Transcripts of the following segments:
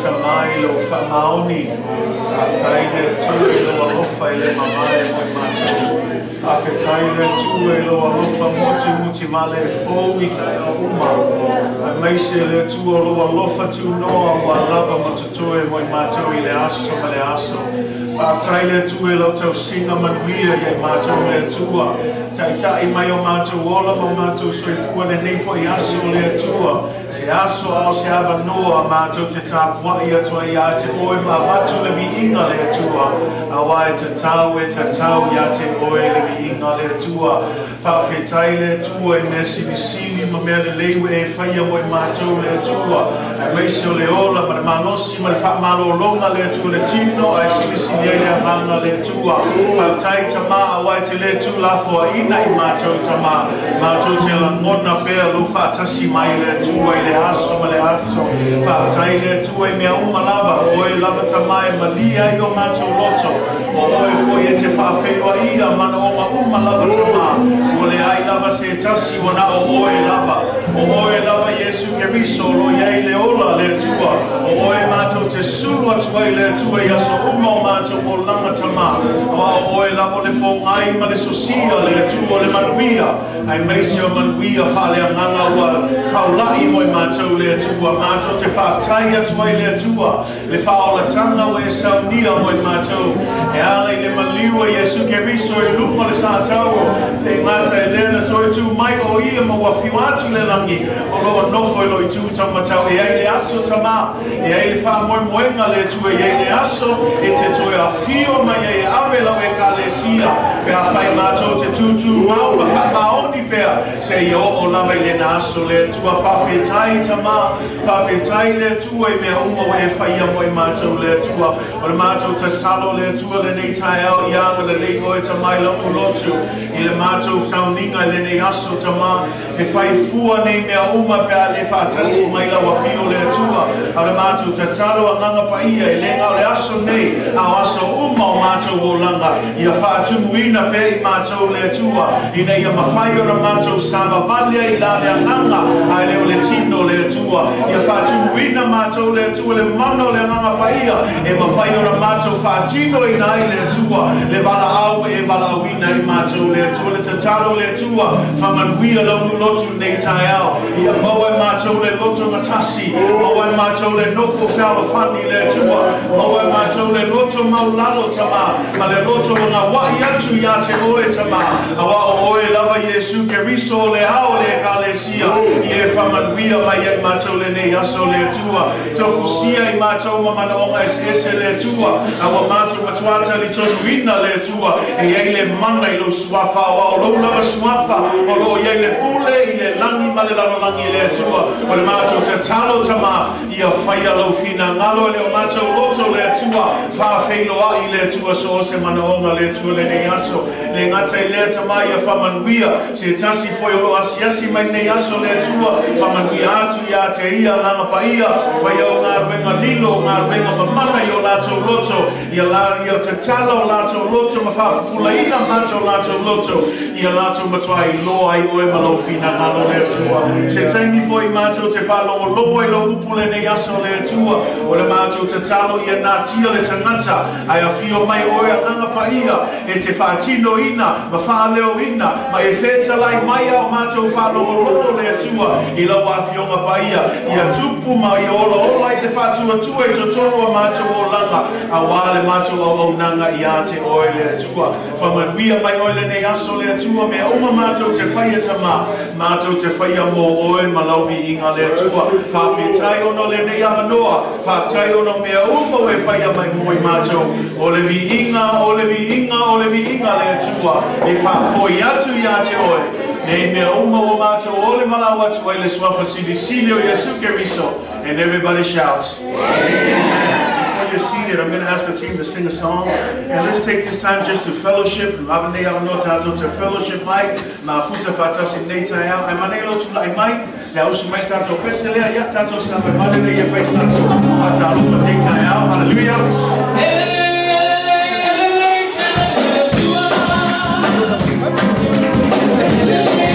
tamai lo whamaoni. A taile tue lo alofa ele mamae mo maso. A ke taile tue lo alofa muti male fo i tai o uma. A meise le tue lo alofa tu noa wa lava matutue mo mato i le aso ma le aso. A taile tue lo tau singa manuia i mato le tua. Tai mai o mato ola mo mato soifua le neifo i aso le tua. Se aso ao se ava noa mato te tapua i atua i a te oe ma mato le vi inga le tua. A wae te tau i a te oe le vi inga le tua. Whawhetai le tua i mea sini ma mea le leiwe e whaia mo i mato le tua. A meisi o le ola ma le manosi ma le whamalo longa le tua le tino a sini e le amanga le tua. Whawhetai tama a wae te le tu lafo a ina i mato tama. Mato te la ngona pea lo whatasi mai le tua le aso ma le aso. Whaatai le tua i mea lava. Oe lava tamai ma lia i o mato loto. O oe foi e te whaawhenua ia mana o lava tamai. O le ai lava se tasi wana o oe lava. O oe lava Yesu ke riso lo iei le ola le tua. O oe mato te sulu atua i le tua i aso o mato o langa tamai. O oe lava le pongai ma le sosia le tua le manuia. Ai meisi o manuia whaaleagaga ua whaulai mo i matou le tua. Matou te whaatai atua i le tua. Le whaolatanga o e saunia mo i matou. E ala i le maliua Yesu ke riso i lunga le sātau. Te ngata e lena toi tu mai o ia ma wafiu atu le langi. O loa nofo i loi tu tamatau. E ai le aso tama. E ai le whaamoemoenga le tua. E ai le aso e te toi a fio mai e awe lau Ekalesia. Pe a whai matou te tutu mau ma whamaoni pea. Se i o lava i le na aso le tua whawhetai tama. Whawhetai le tua i mea o e whaia mo i matou le tua. O le matou te talo le tua le nei tai au i anga le nei koe tamai la ulotu. I le matou tauninga le nei aso tama. E whai fua nei mea pea le whaatasi mai la wafio le tua. A le matou te talo a nganga paia i le ngau le aso nei. A aso o matou o langa. I a whaatumuina pe i matou le tua. I nei a mawhai o na matou sava valia i la le nganga. Ai leo le tino le tua. I a whaatumuina matou le tua le mano le nganga paia. E mawhai o na matou whaatino i nai le tua. Le vala au e vala auina i matou le tua. Le tatalo le tua. Whamanuia launu lotu nei tai au. I a maua matou le loto Gatasi. Maua matou le nofo whialo whani le tua. Maua matou le loto maulalo tama. Ma le loto o ngā wai atu i a te oe tama. A wa o oe lava Yesu ke riso le hao le Ekalesia. I e whamanuia mai ai matou le nei aso le tua. Tofu sia i matou mamana onga ese le tua. A wa matou matuata li tonuina le tua. E ei le mana i lo suafa. O lo lava suafa. O lo iei le pule i le langi ma le lalolangi le tua. O le matou te talo tama. I a whaia lau fina ngalo le o matou loto le tua. Whawhenua i le tua so se mana onga le tua le nei aso. Le ngata i le tama i a whamanuia. Se tasi foi o asiasi mai nei aso le tua. Whamanuia atu i a te ia langa pa ia. Whaia o ngā ruenga lilo, ngā ruenga mamana i o lātou loto. I a te tala o lātou loto. Ma whapupula ina mātou lātou loto. I a lātou matua i loa i oe malo fina ngalo le tua. Se taimi foi mātou te whalo o loa i lo upule nei aso le tua. O le mātou te talo i a nātia le tangata. Ai a fio mai oe a nganga pa ia. E te whaatino ina, ma whaaleo ina. Ma e whetalai mai au mātou whalo o loa le tua. I lau a fionga pa ia. I a tupu ma i ola i le whātua tua i totoro a mātou o langa. A wale mātou au nanga i a te oe le tua. Whamanuia mai oe le nei aso le tua. Me oma mātou te whaia tama. Mātou te whaia mō oe ma lauhi inga le tua. Whawhetai ono le nei amanoa. Whawhetai ono mea umo e whaia mai moi mātou. O le vi inga, o le vi inga, o le vi inga le tua. E whawhoi atu i a te oe. Nei mea uma o mātou o le malau atu ai le suafa sili o Yesu ke riso. And everybody shouts. Amen. You're seated, I'm going to ask the team to sing a song. And let's take this time just to fellowship. Mabane ya no tato to fellowship mai. Ma futa fatasi nei tai au. Ai mane lo tu lai mai. Ya usu mai tato peselea ya tato sa pe mane ya face tato. Tato for nei tai au. Hallelujah. Lelei,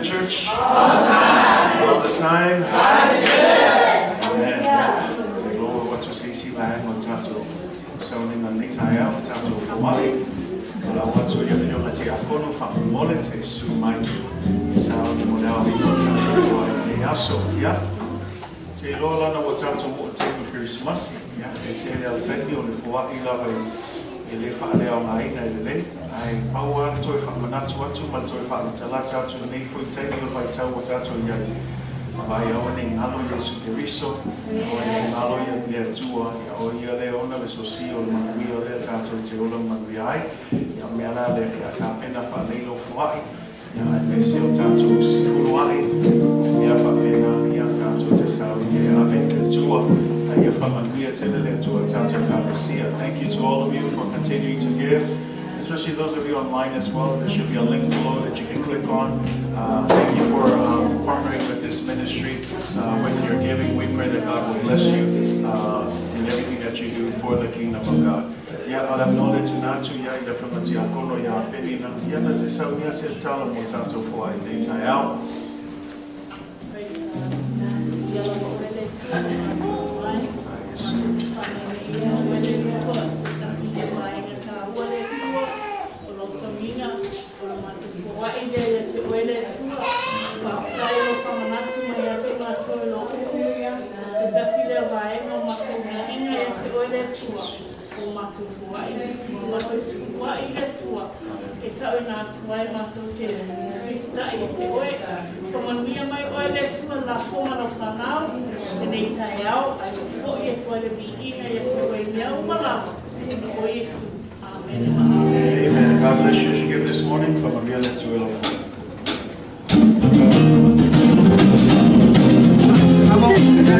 the church? All the time. All the time. Amen. Lord, what you say, see, I want to sounding on the time, to Mali. Kalau waktu yang dia ngaji aku nu faham boleh sesu mai sound modal itu macam aso ya. Jadi lola na waktu macam waktu Christmas ya. Jadi dia tadi oleh buat Iloa ele Fa'aleagaga na Lelei. Ai awa tu faham mana tu macam faham jalan tu ni pun tadi oleh tahu waktu yang Vai awning alo Yesu Efeso, awning alo ya Atua, ya o ia le ona le sosio le manui o le tato te ola manui ai, ya meana le ya tapena fa leilo fuai, ya Efesio tato sikuruai, ya fa pena ya tato te sau ya ave Atua, ya fa manui te le Atua tato Ekalesia. Thank you to all of you for continuing to give. Especially those of you online as well. There should be a link below that you can click on. Thank you for partnering with this ministry. When you're giving, we pray that God will bless you in everything that you do for the kingdom of God. Ya alam knowledge na tu ya ida pamati akono ya peni na ya na te sau ya se tala mo tato fo ai te tai au. Amen. God bless you. As you give this morning from Maria Eloa. Oh,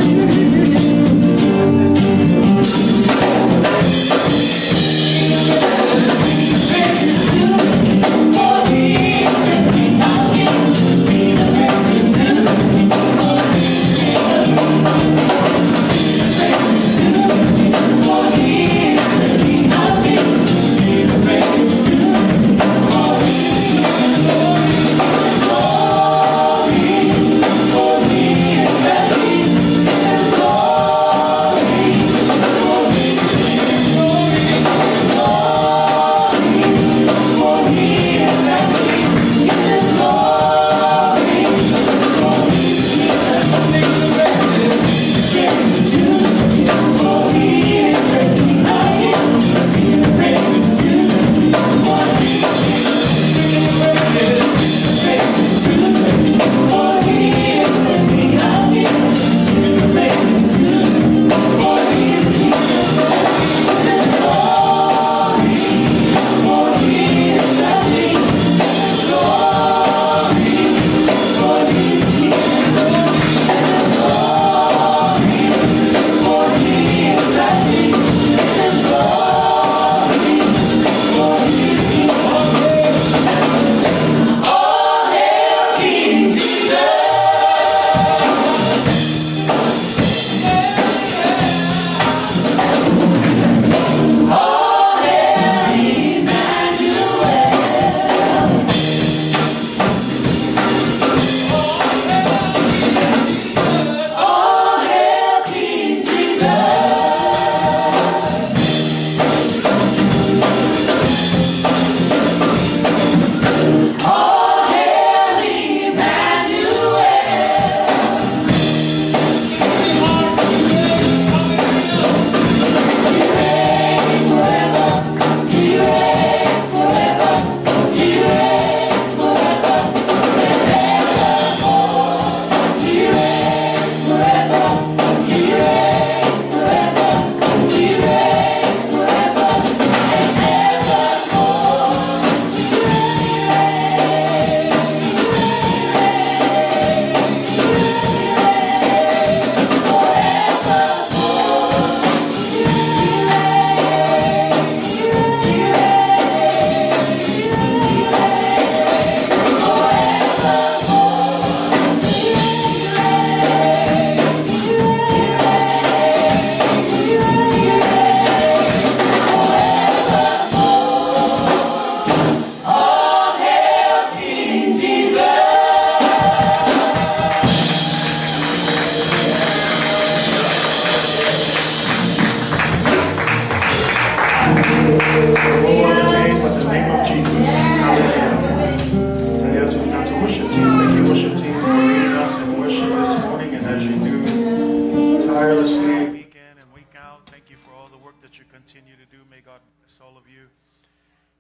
that you continue to do. May God bless all of you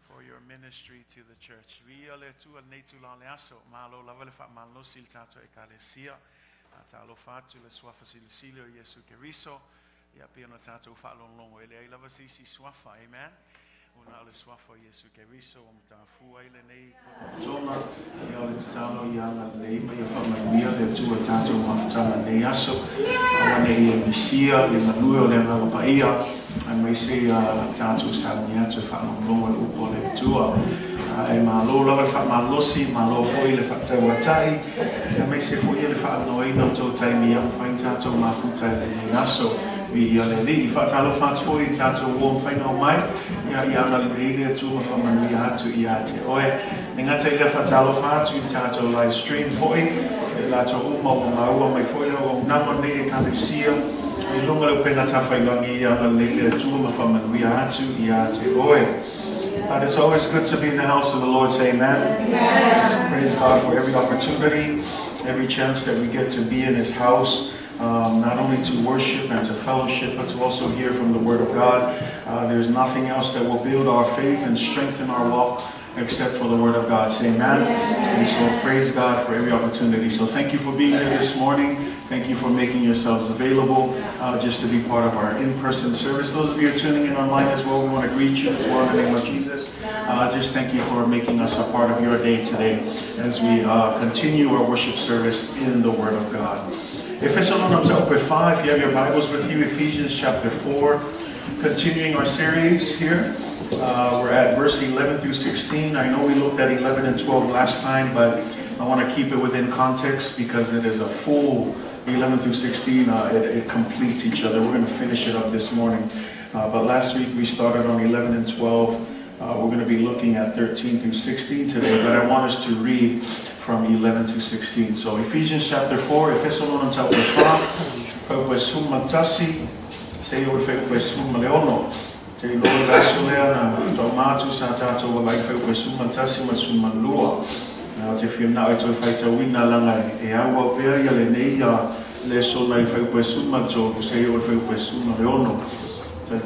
for your ministry to the church. Via le tua nei tu la leaso, malo la vale fa malo sil tato Ekalesia, talo fatu le sua facililio Yesu Keriso, ya piano tato fa longo ele la vasi si swafa, amen. Una le swafa Yesu Keriso, mtafu ile nei zona, ya le talo ya la leima ya fa mia le tua tato mafta nei aso, wane ia misia le manuo le ngalo paia. I may say tato sa nia to fa longo upo le tua. E malo lava fa malosi malo foi le fa tawatai. I may say foi le fa noi no to tai mi am fain tato mafuta le aso. Vi Lelei fa talo fa foi tato won fain no mai. Ya na le tu fa mani atu ia te oe. Ninga te le fa talo fa tu tato live stream foi. La to uma mai foi o namo ne Ekalesia. I lunga le pena tawhai langi ya na le tu fa mani atu ia te oe. But it's always good to be in the house of the Lord. Say amen. Amen. Praise God for every opportunity, every chance that we get to be in His house, not only to worship and to fellowship, but to also hear from the Word of God. There's nothing else that will build our faith and strengthen our walk except for the Word of God. Say amen. And so praise God for every opportunity. So thank you for being here this morning. Thank you for making yourselves available just to be part of our in-person service. Those of you who are tuning in online as well, we want to greet you as well in the name of Jesus. Just thank you for making us a part of your day today as we continue our worship service in the Word of God. Efeso 5, if you have your Bibles with you, Ephesians chapter 4, continuing our series here. We're at verse 11 through 16. I know we looked at 11 and 12 last time, but I want to keep it within context because it is a full 11 through 16. It completes each other. We're going to finish it up this morning. But last week we started on 11 and 12. We're going to be looking at 13 through 16 today, but I want us to read from 11 to 16. So Ephesians chapter 4, Efeso chapter 5, pues Gatasi, say pues Leono, te Iloa gasolea na Taumatu sa tato walai pues Gatasi mas Lua. Now if you're now to fight a win langa e awa pea ya le nei ya le so na pues Mato, say pues Leono.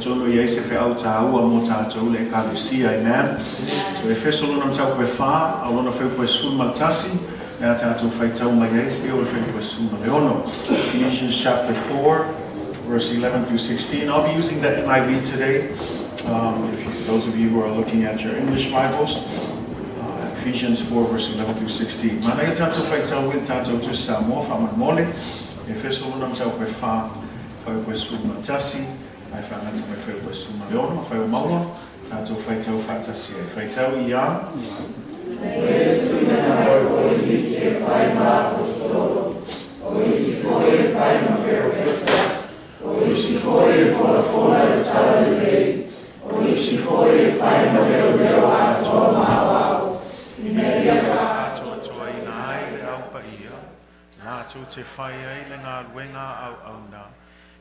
Jono Yese fe auta aua mo tatou le Ekalesia, amen. So Efeso lona tau pe fa, alona fe pues Gatasi, na tatou faitau mai Yese o fe pues Leono. Ephesians chapter 4, verse 11 through 16. I'll be using the NIV today. Those of you who are looking at your English Bibles, Ephesians 4, verse 11 through 16. Mana tatou faitau win tatou tu sa mo fa mole. Efeso lona tau pe fa, pues Gatasi. I found that my favorite was Leon, my favorite Matua, and to fight out fantasy. Fight out Ian.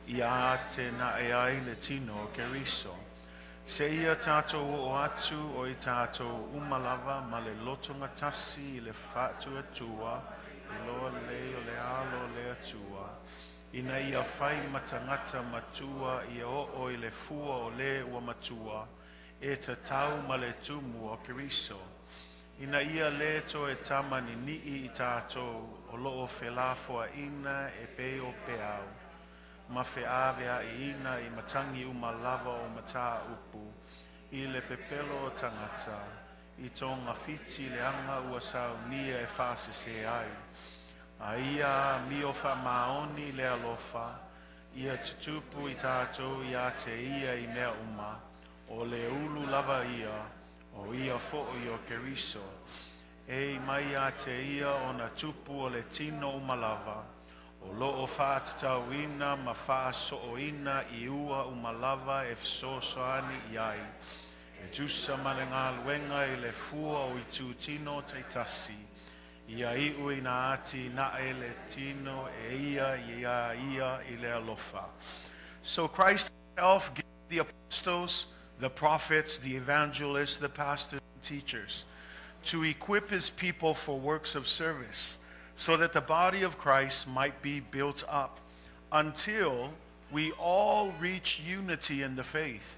Ia te na e ai le tino Keriso. Se ia tato o atu o I tato umalava ma le Loto Gatasi le fatu Atua, Iloa Lelei o le alo le Atua. Ina ia fai matangata matua ia o I le fua o le ua matua, e te tau ma le tumu o Keriso. Ina ia le to e tamani ni I tato o loo felafo ina e peo peau. Ma feavea ina I matangi umalava o mata upu, I le pepelo o tangata, I tonga fiti le anga uasau nia e fase se ai. A ia mio fa maoni le alofa, ia tutupu I tato ia te ia I mea uma, o le ulu lava ia, o ia fo o Keriso. E mai a te ia o na tupu o le tino umalava, o loo whātatauina ma whāsooina I ua umalava Efeso soani iai. E jusa male ngā luenga I le fua o I tūtino te tasi. Ia I ui na ati na e le tino e ia I le alofa. So Christ himself gave the apostles, the prophets, the evangelists, the pastors and teachers to equip His people for works of service, so that the body of Christ might be built up until we all reach unity in the faith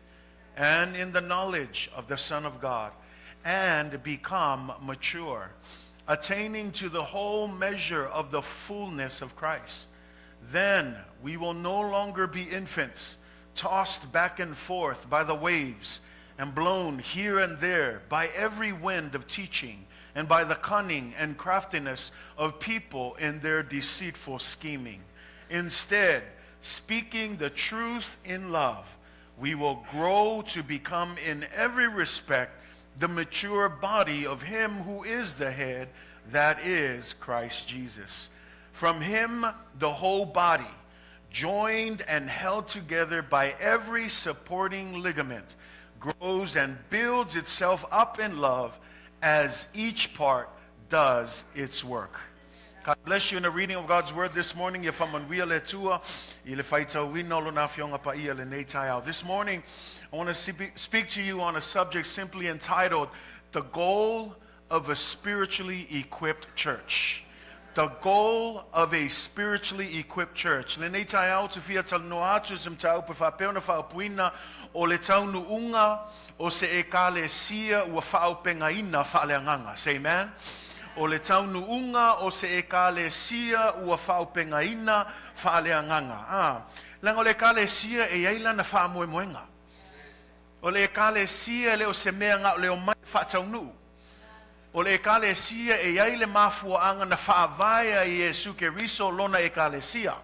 and in the knowledge of the Son of God, and become mature, attaining to the whole measure of the fullness of Christ. Then we will no longer be infants, tossed back and forth by the waves and blown here and there by every wind of teaching and by the cunning and craftiness of people in their deceitful scheming. Instead, speaking the truth in love, we will grow to become in every respect the mature body of Him who is the head, that is Christ Jesus. From Him, the whole body, joined and held together by every supporting ligament, grows and builds itself up in love as each part does its work. God bless you in the reading of God's word this morning. This morning, I want to speak to you on a subject simply entitled, The Goal of a Spiritually Equipped Church. The goal of a spiritually equipped church. Le nei tai au te fia Taunuuga sem tau pe whapeona whaopuina o le Taunuuga o se Ekalesia ua whaopengaina Fa'aleagaga. Say amen. O le Taunuuga o se Ekalesia ua whaopengaina Fa'aleagaga. Lango le Ekalesia e aila na whaamoemoenga. O le Ekalesia le o se mea ngā le o mai whaataunuu. O le Ekalesia e ai le mafuaanga na whaavaia I Yesu Keriso lona Ekalesia.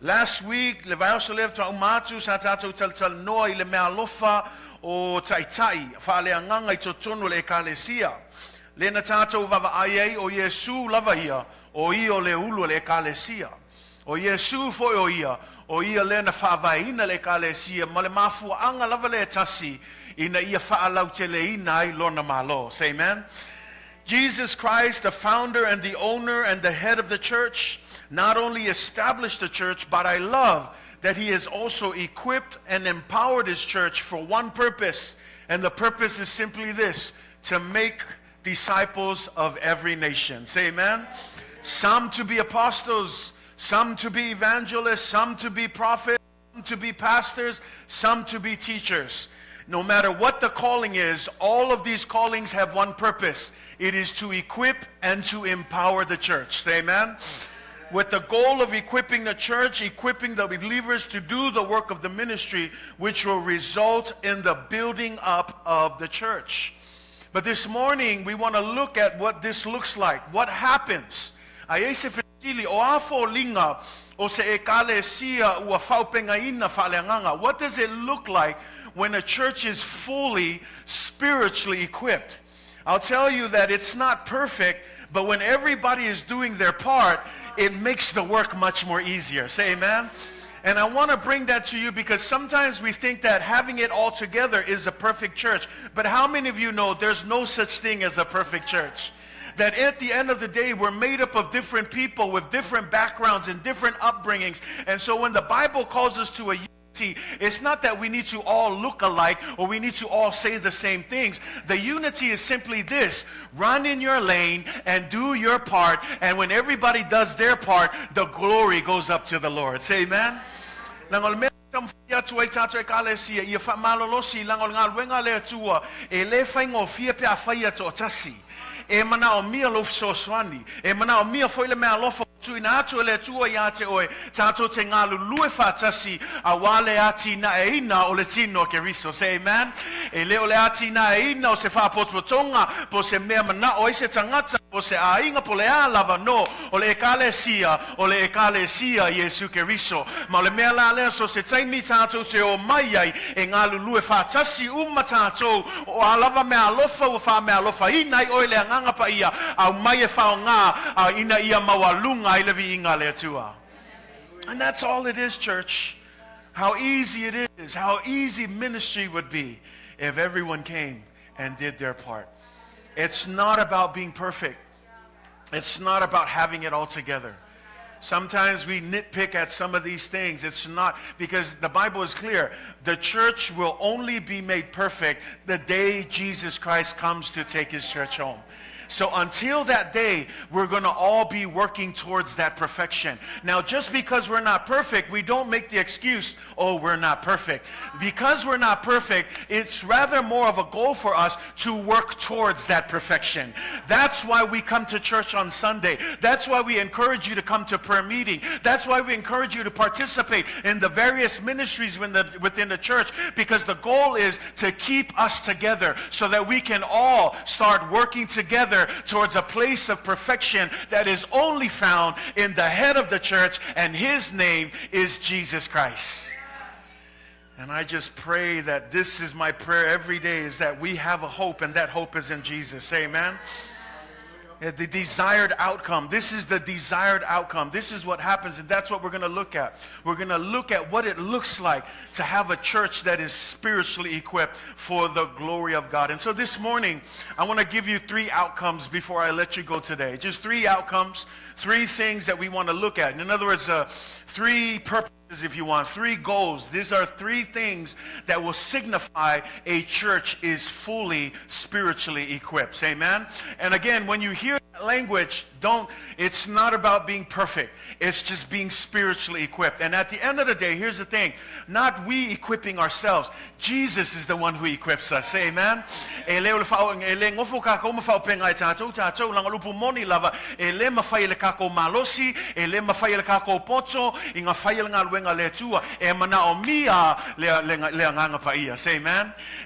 Last week, le vaioso leo Taumatu sa tātou taltal noa I le mea lofa o taitai, whaaleanganga I totonu le Ekalesia. Le na tātou vavaaiei o Yesu lava ia, o ia le ulu le Ekalesia. O Yesu foi o ia le na whaavaina le Ekalesia, ma le mafuaanga lava le tasi, ina ia whaalau te leina ai lona malo. Say amen. Jesus Christ, the founder and the owner and the head of the church, not only established the church, but I love that He has also equipped and empowered His church for one purpose. And the purpose is simply this, to make disciples of every nation. Say amen. Some to be apostles, some to be evangelists, some to be prophets, some to be pastors, some to be teachers. No matter what the calling is, all of these callings have one purpose. It is to equip and to empower the church. Say amen. With the goal of equipping the church, equipping the believers to do the work of the ministry, which will result in the building up of the church. But this morning, we want to look at what this looks like. What happens? What does it look like when a church is fully spiritually equipped? I'll tell you that it's not perfect, but when everybody is doing their part, it makes the work much more easier. Say amen. And I want to bring that to you because sometimes we think that having it all together is a perfect church. But how many of you know there's no such thing as a perfect church? That at the end of the day, we're made up of different people with different backgrounds and different upbringings. And so when the Bible calls us to a unity, it's not that we need to all look alike or we need to all say the same things. The unity is simply this: run in your lane and do your part, and when everybody does their part, the glory goes up to the Lord. Say amen. E mana o mia lo soswani e mana o mia foi le mea lofa tu ina atu le tua ia te oe tato te ngalu lue fatasi a wale ati na e ina o le tino ke riso. Say amen. E leo le ati na e ina o se wha potpotonga po se mea mana o ise tangata po se a inga po le a lava no o le Ekalesia Yesu ke riso. Ma le mea la lea so se taimi tato te o mai ai e ngalu lue fatasi tato o a lava mea lofa o wha mea lofa ina i oe le nganga pa ia au mai e whao ngā a ina ia mawalunga i levi inga le atua. And that's all it is, church. How easy it is, how easy ministry would be if everyone came and did their part. It's not about being perfect. It's not about having it all together. Sometimes we nitpick at some of these things. It's not, because the Bible is clear. The church will only be made perfect the day Jesus Christ comes to take His church home. So until that day, we're going to all be working towards that perfection. Now, just because we're not perfect, we don't make the excuse, oh, we're not perfect. Because we're not perfect, it's rather more of a goal for us to work towards that perfection. That's why we come to church on Sunday. That's why we encourage you to come to prayer meeting. That's why we encourage you to participate in the various ministries within the church, because the goal is to keep us together so that we can all start working together towards a place of perfection that is only found in the head of the church, and his name is Jesus Christ. And I just pray that this is my prayer every day, is that we have a hope, and that hope is in Jesus. Amen. The desired outcome. This is the desired outcome. This is what happens, and that's what we're going to look at. We're going to look at what it looks like to have a church that is spiritually equipped for the glory of God. And so this morning, I want to give you 3 outcomes before I let you go today. Just 3 outcomes, 3 things that we want to look at. In other words, 3 purposes, if you want, 3 goals. These are 3 things that will signify a church is fully spiritually equipped. Amen? And again, when you hear that language, it's not about being perfect. It's just being spiritually equipped. And at the end of the day, here's the thing. Not we equipping ourselves. Jesus is the one who equips us. Amen? Amen?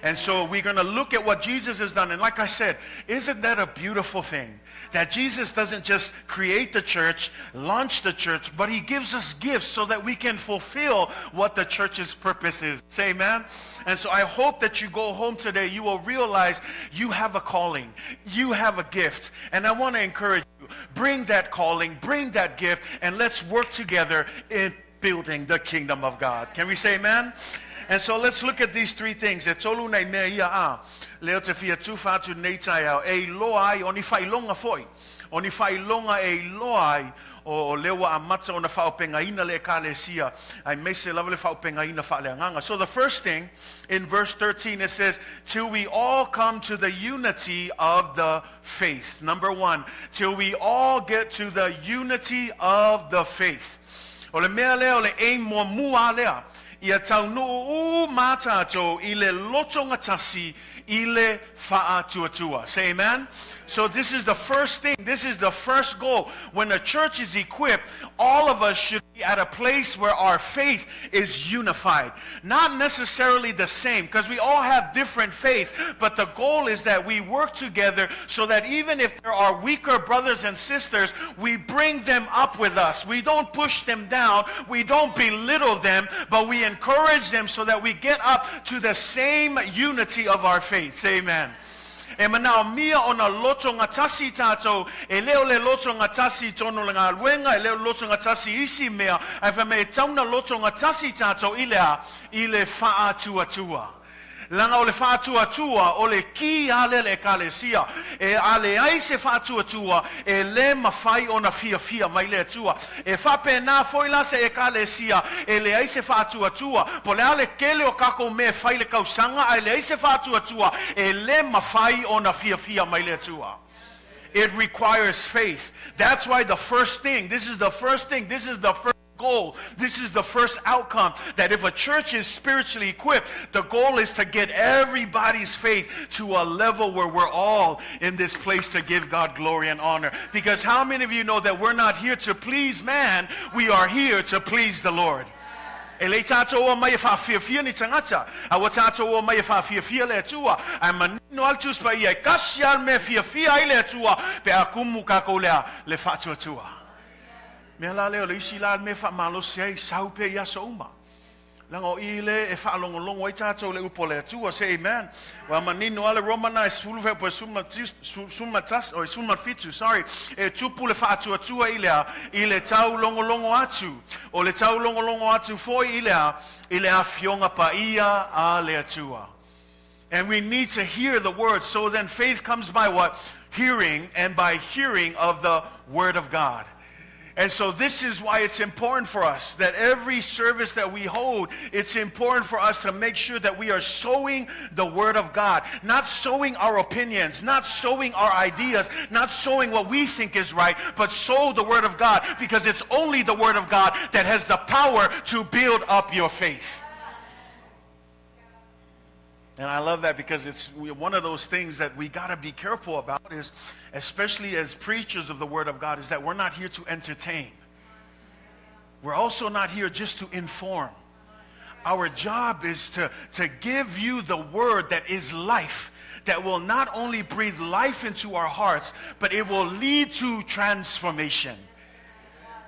And so we're going to look at what Jesus has done. And like I said, isn't that a beautiful thing? That Jesus doesn't just create the church, launch the church, but he gives us gifts so that we can fulfill what the church's purpose is. Say amen? And so I hope that you go home today, you will realize you have a calling. You have a gift. And I want to encourage you, bring that calling, bring that gift, and let's work together in building the kingdom of God. Can we say amen? And so let's look at these 3 things. Leo te fia tufa tu nei tai au e loai oni failonga foi. Oni failonga e loai o lewa amata ona whaopengaina le Ekalesia. Ai mese lava le whaopengaina whaaleanganga. So the first thing in verse 13, it says, till we all come to the unity of the faith. Number 1, till we all get to the unity of the faith. O le mea leo le e mo mua lea. Ia Taunuuga mātātou I le Loto Gatasi I le Fa'aleagaga. Say amen? So this is the first thing. This is the first goal. When a church is equipped, all of us should be at a place where our faith is unified. Not necessarily the same, because we all have different faith, but the goal is that we work together so that even if there are weaker brothers and sisters, we bring them up with us. We don't push them down. We don't belittle them, but we encourage them so that we get up to the same unity of our faith. Say amen. E manao mia ona loto ngatasi tātou, e leo le loto ngatasi tono le ngā luenga, e leo loto ngatasi isi mea, ai whame e tauna loto ngatasi tātou I le whaatuatua. Langa o le whaatuatua, o le ki ale le Ekalesia, e ale ai se whaatuatua, e le mawhai o na fia mai le atua. E whape nā foila se Ekalesia, e le ai se whaatuatua, po le ale kele o kako me whai le kausanga, ai le ai se whaatuatua, e le mawhai o na fia mai le atua. It requires faith. That's why the first thing, this is the first goal. This is the first outcome, that if a church is spiritually equipped, the goal is to get everybody's faith to a level where we're all in this place to give God glory and honor. Because how many of you know that we're not here to please man, we are here to please the Lord? E le tātou o mai e whawhiawhia ni tangata. A wa tātou o mai e whawhiawhia le atua. Ai manino altus pa ia e kasi al me whiawhia ai le atua. Pe a kumu kako lea le whatuatua. Mea la leo le isi la me whamalosi ai sau pe ia so uma. Lango I le e whaalongolongo ai tātou le upo le atua. Say amen. Wa manino ale romana e suluwe po e sulmafitu, sorry. E tupu le whaatuatua I le tau longolongo atu. O le tau longolongo atu foi I le a fionga pa ia a le atua. And we need to hear the word. So then faith comes by what? Hearing, and by hearing of the word of God. And so this is why it's important for us that every service that we hold, it's important for us to make sure that we are sowing the Word of God. Not sowing our opinions, not sowing our ideas, not sowing what we think is right, but sow the Word of God, because it's only the Word of God that has the power to build up your faith. And I love that, because it's one of those things that we got to be careful about, is especially as preachers of the Word of God, is that we're not here to entertain. We're also not here just to inform. Our job is to give you the Word that is life, that will not only breathe life into our hearts, but it will lead to transformation.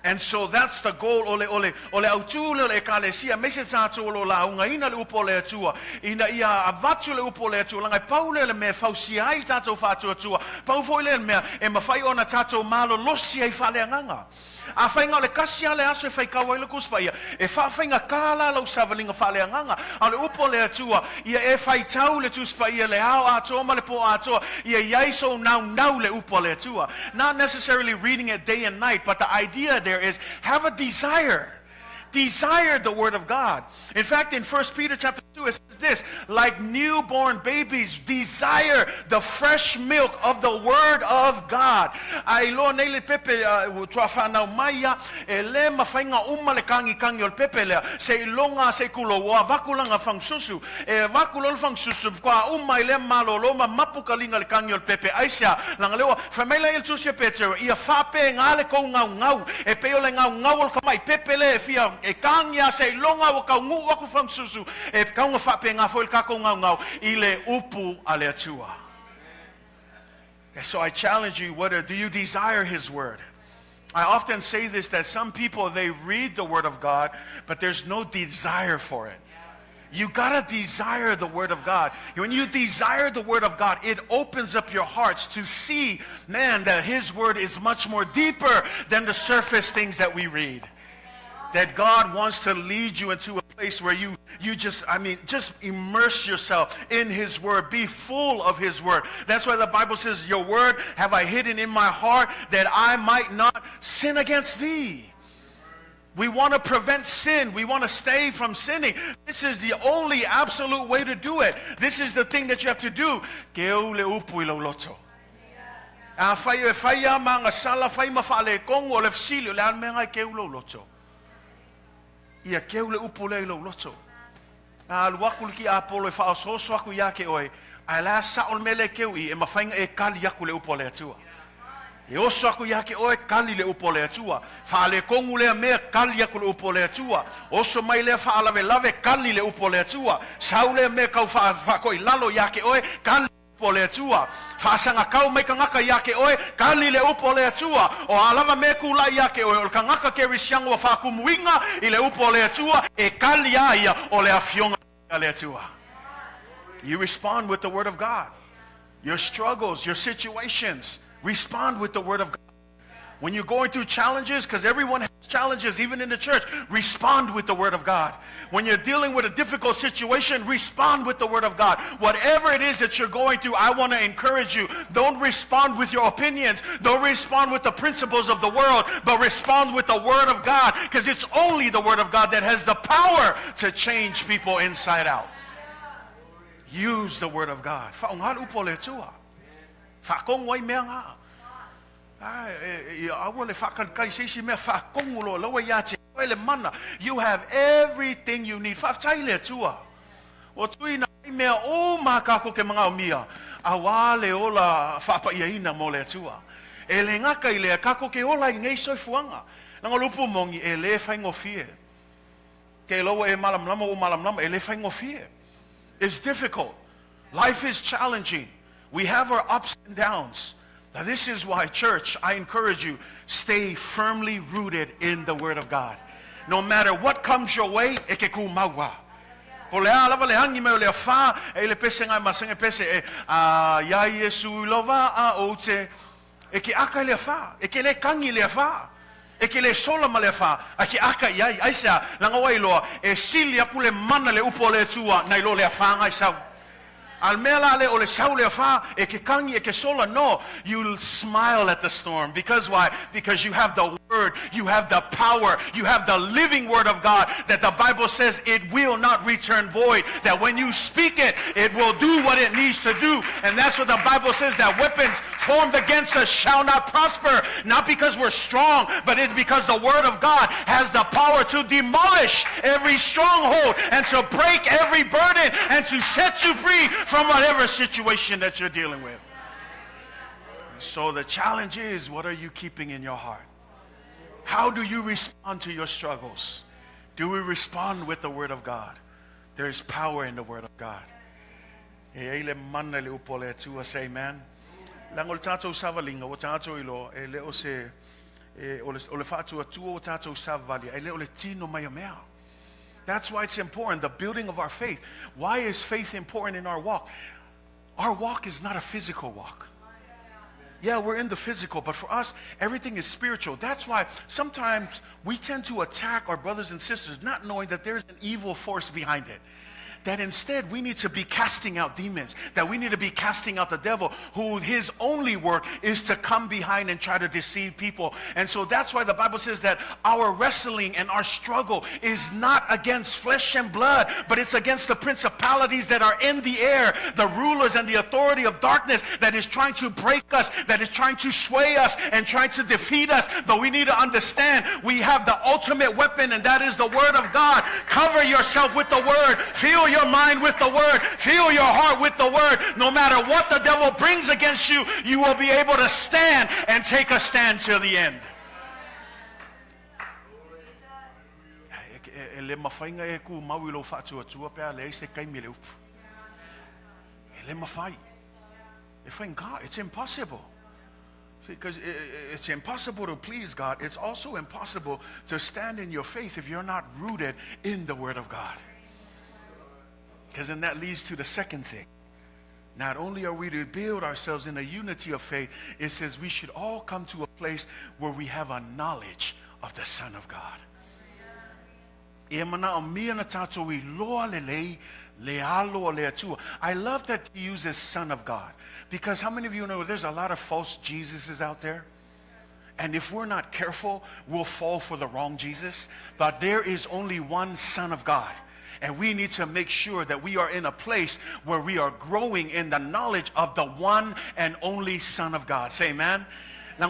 And so that's the goal. Ole autu le Ekalesia mese tato lo la ungaina le upo le atua ina ia avatu le upo le atua langai paule le me fausiai tato fatu atua pau foi le me e mafai ona tato malo losi ai faleanganga a fainga le kasia le aso e fai kawa le kuspaia e fa fainga kala lo savalinga faleanganga a le upo le atua ia e fai tau le tuspaia le ao ato ma le po ato ia yaiso now le upo le atua. Not necessarily reading it day and night, but the idea there is have a desire. Desire the Word of God. In fact, in 1 Peter chapter 2, it says this: like newborn babies, desire the fresh milk of the Word of God. Iloa nele pepe tuafana maya ele mafainga le kangi ol pepe le se ilonga se kuloa vakulanga fangsusu e vakulol fangsusu kwa ile malolo mapukalinga le kangi ol pepe aisha langalewa famela il tusia petro ia fape ngale ko ngau e peole ngau ol kamai pepe le fia e kanya se longa o ka ngu aku fangsusu e kaunga fape nga foi ka ko ngau ile upu ale atua. So I challenge you, do you desire His Word? I often say this, that some people, they read the Word of God, but there's no desire for it. You gotta desire the Word of God. When you desire the Word of God, it opens up your hearts to see, man, that His Word is much more deeper than the surface things that we read. That God wants to lead you into a place where you just immerse yourself in His Word. Be full of His Word. That's why the Bible says, your Word have I hidden in my heart that I might not sin against Thee. We want to prevent sin. We want to stay from sinning. This is the only absolute way to do it. This is the thing that you have to do. Loto. Ia keu le upu le loto. A luakul ki apolo e whaososo aku yake oe. A la saol mele keu I e mawhainga e kali aku le upo le atua. E oso aku yake oe kali le upo le atua. Whaale kongu lea mea kali aku le upo le atua. Oso mai lea whaalawe lave kali le upo le atua. Sau lea mea kau whakoi lalo yake oe kali upo le atua. Whaasanga kau mai kangaka yake oe kali le upo le atua. O alava me kula yake oe o kangaka ke risiango wa whakumuinga I le upo le atua e kali aia o le afionga le atua. You respond with the Word of God. Your struggles, your situations, respond with the Word of God. When you're going through challenges, because everyone has challenges, even in the church, respond with the Word of God. When you're dealing with a difficult situation, respond with the Word of God. Whatever it is that you're going through, I want to encourage you. Don't respond with your opinions. Don't respond with the principles of the world, but respond with the Word of God, because it's only the Word of God that has the power to change people inside out. Use the Word of God. You have everything you need. It's difficult. Life is challenging. We have our ups and downs. Now this is why, church, I encourage you, stay firmly rooted in the Word of God. No matter what comes your way, Ekele sola malefa aki aka yai aisa langa wailoa e silia kule mana le upo le tua na ilo le afanga isau almela le ole sau le afa e ke kangi e ke sola no you'll smile at the storm because why? Because you have the word, you have the power, you have the living word of God, that the Bible says it will not return void, that when you speak it, it will do what it needs to do. And that's what the Bible says, that weapons formed against us shall not prosper, not because we're strong, but it's because the word of God has the power to demolish every stronghold and to break every burden and to set you free from whatever situation that you're dealing with. So the challenge is, what are you keeping in your heart? How do you respond to your struggles? Do we respond with the word of God? There is power in the word of God. Amen. Langol tato savalinga o tato ilo ele o se ole fatu atua o tato savali ele ole tino mayamea. That's why it's important, the building of our faith. Why is faith important in our walk? Our walk is not a physical walk. Yeah, we're in the physical, but for us, everything is spiritual. That's why sometimes we tend to attack our brothers and sisters, not knowing that there's an evil force behind it. That instead we need to be casting out demons, that we need to be casting out the devil, who his only work is to come behind and try to deceive people. And so that's why the Bible says that our wrestling and our struggle is not against flesh and blood, but it's against the principalities that are in the air, the rulers and the authority of darkness that is trying to break us, that is trying to sway us and trying to defeat us. But we need to understand we have the ultimate weapon, and that is the word of God. Cover yourself with the word. Fill your mind with the word. Fill your heart with the word. No matter what the devil brings against you, you will be able to stand and take a stand till the end. It's impossible. Because it's impossible to please God. It's also impossible to stand in your faith if you're not rooted in the word of God. Because then that leads to the second thing. Not only are we to build ourselves in a unity of faith, it says we should all come to a place where we have a knowledge of the Son of God. I love that he uses Son of God. Because how many of you know there's a lot of false Jesuses out there? And if we're not careful, we'll fall for the wrong Jesus. But there is only one Son of God. And we need to make sure that we are in a place where we are growing in the knowledge of the one and only Son of God. Say amen. The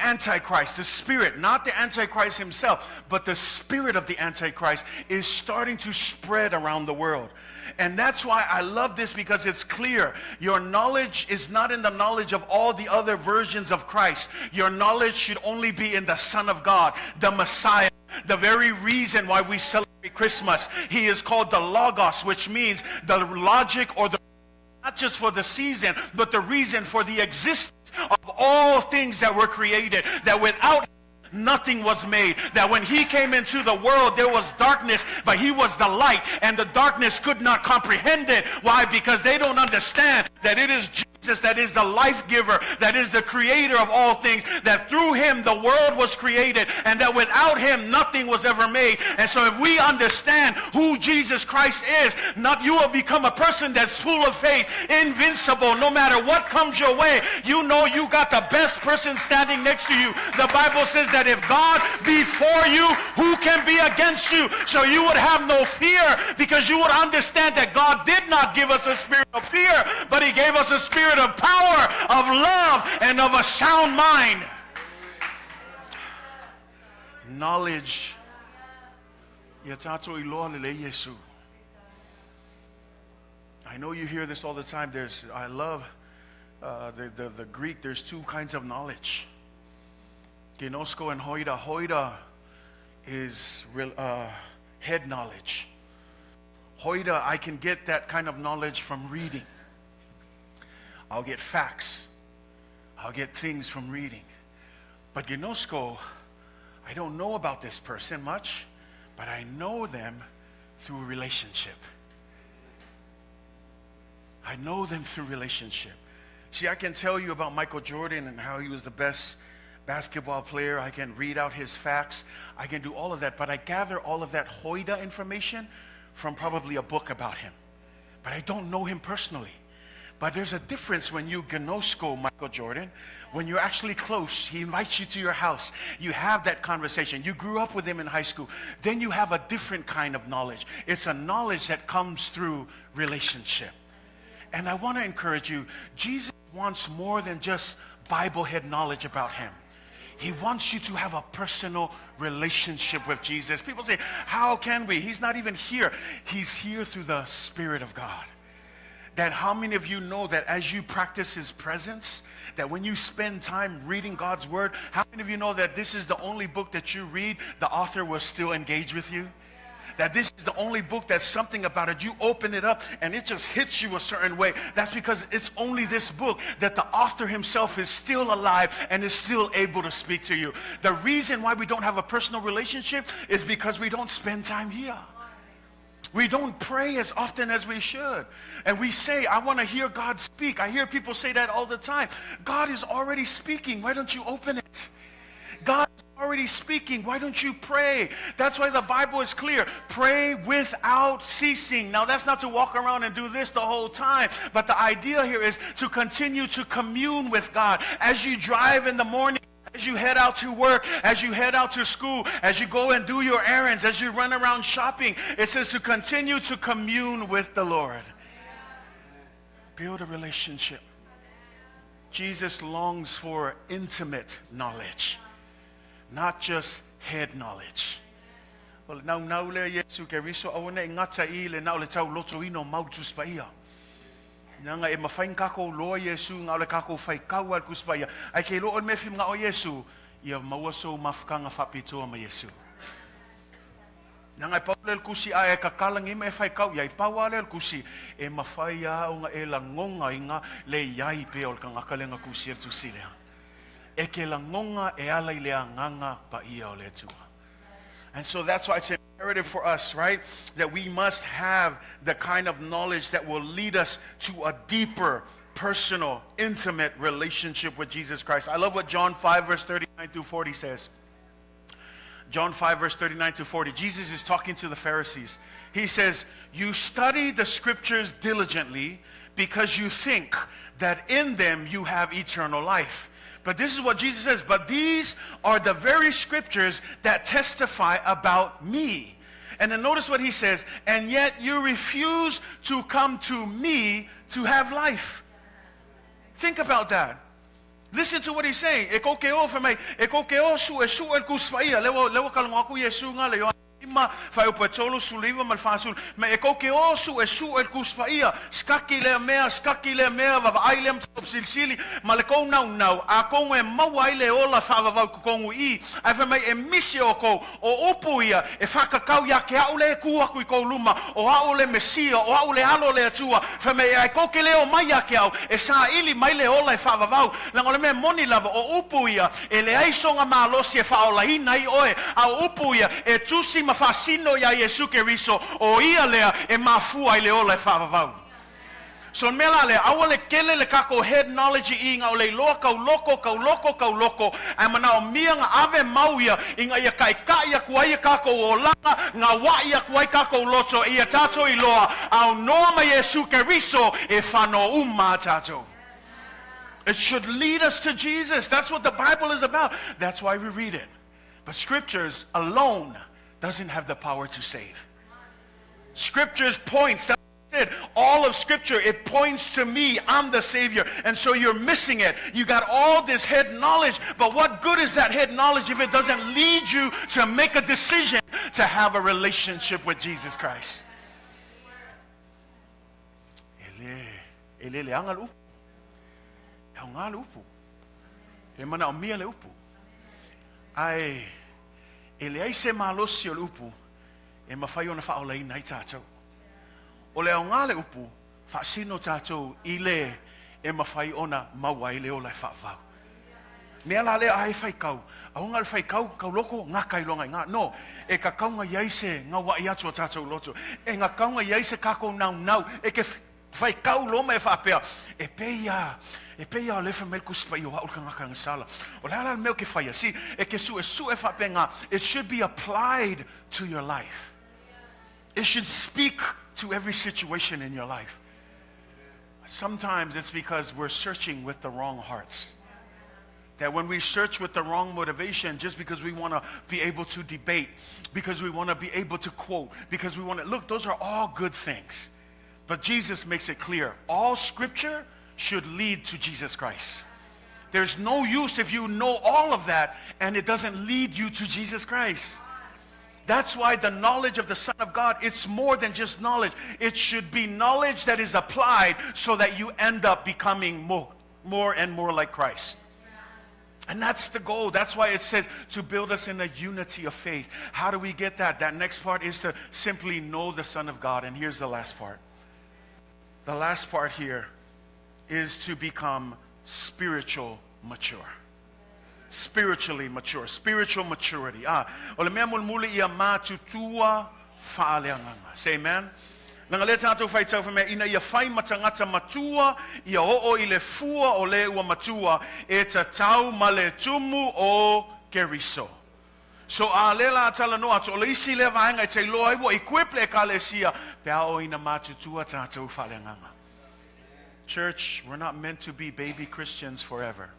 Antichrist, the spirit, not the Antichrist himself, but the spirit of the Antichrist is starting to spread around the world. And that's why I love this, because it's clear. Your knowledge is not in the knowledge of all the other versions of Christ. Your knowledge should only be in the Son of God, the Messiah. The very reason why we celebrate Christmas. He is called the Logos, which means the logic, or the, not just for the season, but the reason for the existence of all things that were created. That without nothing was made. That when he came into the world, there was darkness, but he was the light, and the darkness could not comprehend it. Why? Because they don't understand that it is Jesus that is the life giver, that is the creator of all things, that through him the world was created, and that without him nothing was ever made. And so if we understand who Jesus Christ is, you will become a person that's full of faith, invincible. No matter what comes your way, you know you got the best person standing next to you. The Bible says that if God be for you, who can be against you? So you would have no fear, because you would understand that God did not give us a spirit of fear, but he gave us a spirit of power, of love, and of a sound mind. Knowledge. I know you hear this all the time. I love the Greek. There's two kinds of knowledge. Ginosko and hoida. Hoida is head knowledge. Hoida, I can get that kind of knowledge from reading. I'll get facts. I'll get things from reading. But ginosko, I don't know about this person much, but I know them through a relationship. I know them through relationship. See, I can tell you about Michael Jordan and how he was the best basketball player. I can read out his facts. I can do all of that, but I gather all of that hoida information from probably a book about him. but I don't know him personally. But there's a difference when you gnosko Michael Jordan. When you're actually close, he invites you to your house. You have that conversation. You grew up with him in high school. Then you have a different kind of knowledge. It's a knowledge that comes through relationship. And I want to encourage you, Jesus wants more than just Bible head knowledge about him. He wants you to have a personal relationship with Jesus. People say, how can we? He's not even here. He's here through the Spirit of God. That how many of you know that as you practice his presence, that when you spend time reading God's word, how many of you know that this is the only book that you read, the author will still engage with you? That this is the only book that's something about it. You open it up and it just hits you a certain way. That's because it's only this book that the author himself is still alive and is still able to speak to you. The reason why we don't have a personal relationship is because we don't spend time here. We don't pray as often as we should. And we say, I want to hear God speak. I hear people say that all the time. God is already speaking. Why don't you open it? God is already speaking. Why don't you pray? That's why the Bible is clear. Pray without ceasing. Now, that's not to walk around and do this the whole time. But the idea here is to continue to commune with God. As you drive in the morning, as you head out to work, as you head out to school, as you go and do your errands, as you run around shopping, it says to continue to commune with the Lord. Build a relationship. Jesus longs for intimate knowledge, not just head knowledge. Well, now le Yesu ke riso awone ngata I le now le tau loto ino mautus paia. Nanga e mafain kako lo Yesu nga ole kako fai kawal kuspaya. Ai ke lo on mefim nga o Yesu ia mawaso mafkanga fapito ma Yesu. Nanga paulel kusi ai kakalangi me fai kau ia pawalel kusi e mafai ya nga e langonga inga le yai pe ol kanga kalenga kusi tu sile. E ke langonga e ala ile nganga pa ia ole tu. And so that's why it's imperative for us, right? That we must have the kind of knowledge that will lead us to a deeper, personal, intimate relationship with Jesus Christ. I love what John 5 verse 39 through 40 says. John 5 verse 39 to 40. Jesus is talking to the Pharisees. He says, you study the scriptures diligently because you think that in them you have eternal life. But this is what Jesus says, but these are the very scriptures that testify about me. And then notice what he says, and yet you refuse to come to me to have life. Think about that. Listen to what he's saying. Eko ke o feme, eko ke o su esu el kusfaia, lewo kalmaku Yesu nga leo. Ma fai o patolo suliva mal fasul me eko ke osu esu el kusfaia skaki le mea va ailem silsili maleko nau a kon e mawaile ola fa va kongu I fa mai e misio ko o upuia e fakakau ya ke aule ku aku ko luma o aule mesia o aule alo le atua fa mai eko ke le o mai ya ke au e sa ili mai le ola fa va la ngole me moni lava o upuia e le aisonga malosi e fa ola inai oe a upuia e tusi fasino ya Yesu Keriso o ia lea e mafua ile ola e whaavavau. So mela le awale kele le kako head knowledge I inga o le loa kau loko ai mana o mianga ave mauia inga ia kai ia kuai kako o langa nga wa ia kuai kako loto ia tato Iloa au noa Yesu Keriso e whano umma tato. It should lead us to Jesus. That's what the Bible is about. That's why we read it. But scriptures alone doesn't have the power to save. Scriptures points, that's what I said, all of Scripture, it points to me, I'm the Savior, and so you're missing it. You got all this head knowledge, but what good is that head knowledge if it doesn't lead you to make a decision to have a relationship with Jesus Christ? Ele angal upu. Angal upu. E mana o mia le upu. Ai ele ai se malosi o upu e mawhai ona whaolei nei tātou. O le au ngā le upu, whaasino tātou I le e mawhai ona mawai le o lai whaavau. Mea la le ai whai kau, au ngā le whai kau loko, ngā kai longa ngā. No, e ka kaunga iaise ngā wai atu o tātou loto. E ngā kaunga iaise kako nau, e ke whai kau loma e whaapea. E peia le fa melku spai o ka ngaka ngasala. O le ala meo ke whaia. See, e ke su e whapenga. It should be applied to your life. It should speak to every situation in your life. Sometimes it's because we're searching with the wrong hearts. That when we search with the wrong motivation, just because we want to be able to debate, because we want to be able to quote, because we want to, look, those are all good things. But Jesus makes it clear, all scripture should lead to Jesus Christ. There's no use if you know all of that and it doesn't lead you to Jesus Christ. That's why the knowledge of the Son of God, it's more than just knowledge. It should be knowledge that is applied so that you end up becoming more and more like Christ. And that's the goal. That's why it says to build us in a unity of faith. How do we get that? That next part is to simply know the Son of God. And here's the last part. The last part here is to become spiritual mature. Spiritually mature. Spiritual maturity. Ole mea mulmuli ia Matua Fa'aleagaga. Say amen. Nanga le tātou whai tau whamea ina ia whai matangata matua ia o'o i le fua o le ua matua e ta tau ma le tumu o Keriso. So a le la tala no atu o le isi le vaenga i te Iloa iwa equip le Ekalesia pe a o ina matutua tātou whaleanganga. Church, we're not meant to be baby Christians forever.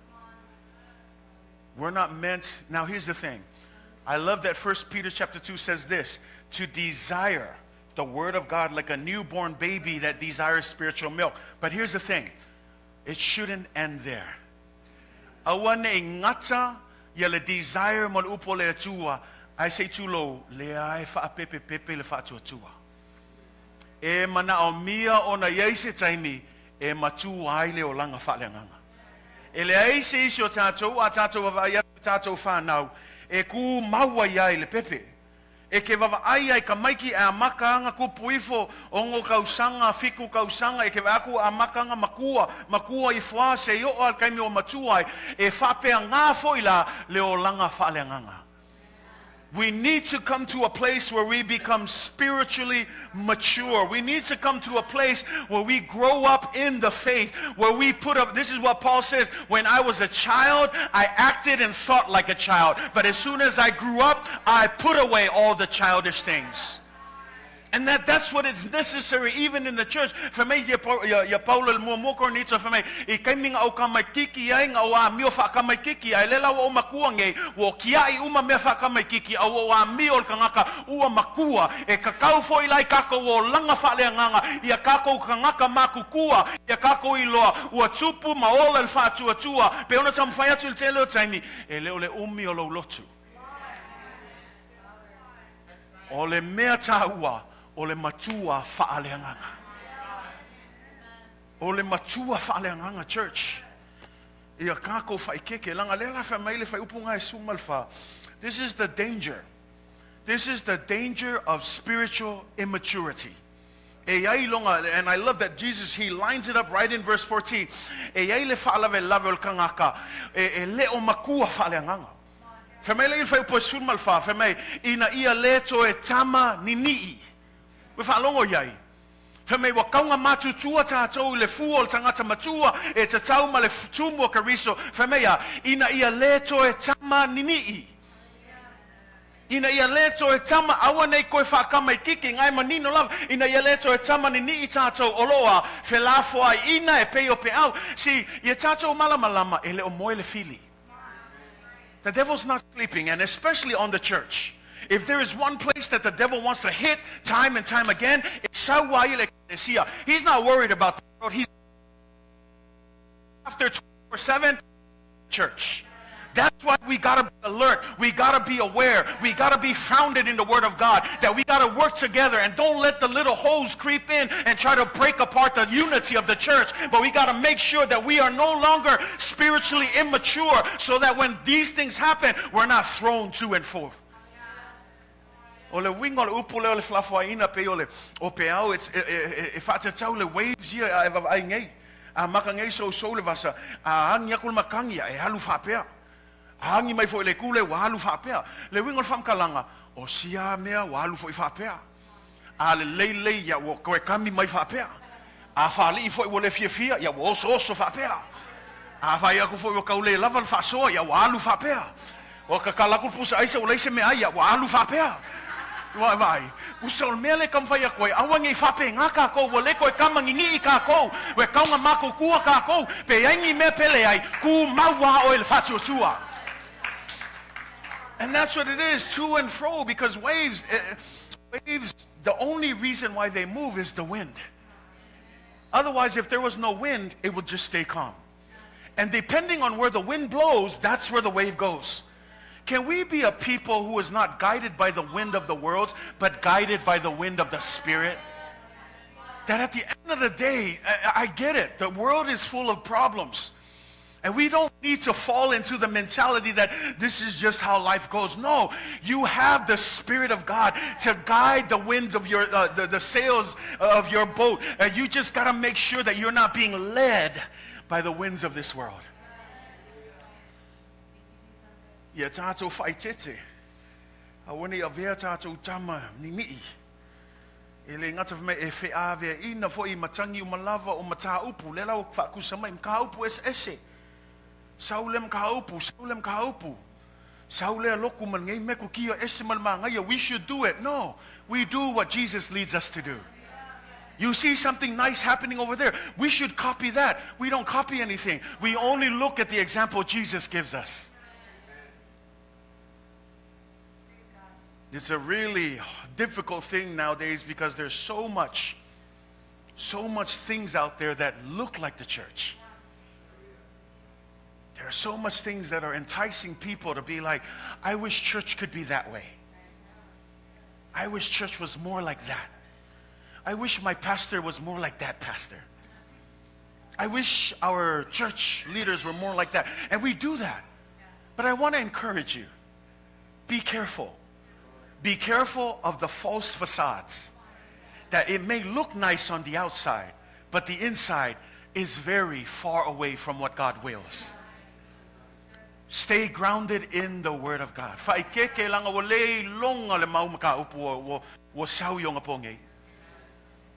We're not meant, now here's the thing. I love that 1 Peter chapter 2 says this, to desire the word of God like a newborn baby that desires spiritual milk. But here's the thing, it shouldn't end there. Awane ngata ya le desire mo upo le atua, I say tulo le ai fa pepe pepe le fa atua. E mana o mia ona yeise taimi e matu ai le o langa fa le nganga. E le ai se iso tātou a tātou vavaya tātou whanau e ku maua iai le pepe. E ke wawa ai ka maiki a makanga ku puifo ongo kausanga, fiku kausanga, e ke waku a makanga makua i fua se yo al kaimi o matuai, e whapea ngāfo ila leo langa whaaleanganga. We need to come to a place where we become spiritually mature. We need to come to a place where we grow up in the faith, where we put up, this is what Paul says, when I was a child, I acted and thought like a child. But as soon as I grew up, I put away all the childish things. And that's what is necessary even in the church. For me, ya Paulo mo cornito for me. I kaiming au kamaikiki ai nga wa mio fa kamaikiki ai lela wa makua nge wo kia I uma me fa kamaikiki au wa mio kangaka ua makua e kakau fo ilai kako wo langa fa le nganga ia kako kangaka makukua ia kako Iloa ua tupu maola el fa tua pe ona tam fa ya tu telo taimi e le ole umi o lo lotu. Ole mea taua Ole Matua Fa'aleagaga. Ole Matua Fa'aleagaga, church. Ia kako whaikeke langa lela wha maile whai upunga e sumalfa. This is the danger. This is the danger of spiritual immaturity. E ai longa, and I love that Jesus, he lines it up right in verse 14. E ai le whaalawe lawe kangaka. E leo makua whaaleagaga. Whamai le whai upo e sumalfa. Whamai ina ia leto e tama nini'i. We whaalongo iai. Whamei wa kaunga matutua tātou le fua o tangata matua e te tau ma le tumu o Keriso. Whamei a ina ia leto e tama nini'i. Ina ia leto e tama awa nei koe whakama I kiki ngai manino lava. Ina ia leto e tama nini'i tātou oloa whelafo ai ina e peo pe au. Si, ia tātou malamalama e le o moe le fili. The devil's not sleeping, and especially on the church. If there is one place that the devil wants to hit time and time again, it's Ekalesia. He's not worried about the world. He's after 24/7 church. That's why we got to be alert. We got to be aware. We got to be founded in the Word of God. That we got to work together and don't let the little holes creep in and try to break apart the unity of the church. But we got to make sure that we are no longer spiritually immature so that when these things happen, we're not thrown to and forth. Ole wingo le upu le flafo ina pe ole o pe au e fata tau le waves ia ai ngai a maka ngai so le vasa a anga kul makangia e halu fa pe a ngi mai fo le kule wa halu fa pe le wingo fam kalanga o sia mea wa halu fo fa pe a le lelei ya wo ko kami mai fa pe a fa li fo wo le fia ya wo so fa pe a fa ya ku fo ka ule lava fa so ya wa halu fa pe o ka kala ku pusa ai se o le se me ai ya wa halu fa pe Vai. Usol mele kam faya koe. Awang I fape ngaka ko. Wale koe kamangingi ka ko. We kaunga mako kua ka ko. Pe yangi me pele ai. Ku mawa oil fatu tua. And that's what it is, to and fro, because waves, the only reason why they move is the wind. Otherwise, if there was no wind, it would just stay calm. And depending on where the wind blows, that's where the wave goes. Can we be a people who is not guided by the wind of the world, but guided by the wind of the Spirit? That at the end of the day, I get it. The world is full of problems. And we don't need to fall into the mentality that this is just how life goes. No, you have the Spirit of God to guide the winds of your, the sails of your boat. And you just got to make sure that you're not being led by the winds of this world. Ya tātou whaitete. Awani a vea tātou tama ni mii. E le ngata me e whea vea ina fo I matangi o malava o mata upu. Lela o whakusama I mka upu ese. Saulem ka upu. Saule loku man ngai me ko kia ese malmanga. We should do it. No. We do what Jesus leads us to do. You see something nice happening over there. We should copy that. We don't copy anything. We only look at the example Jesus gives us. It's a really difficult thing nowadays because there's so much things out there that look like the church. There are so much things that are enticing people to be like, I wish church could be that way. I wish church was more like that. I wish my pastor was more like that pastor. I wish our church leaders were more like that. And we do that. But I want to encourage you. Be careful. Be careful of the false facades. That it may look nice on the outside, but the inside is very far away from what God wills. Stay grounded in the Word of God.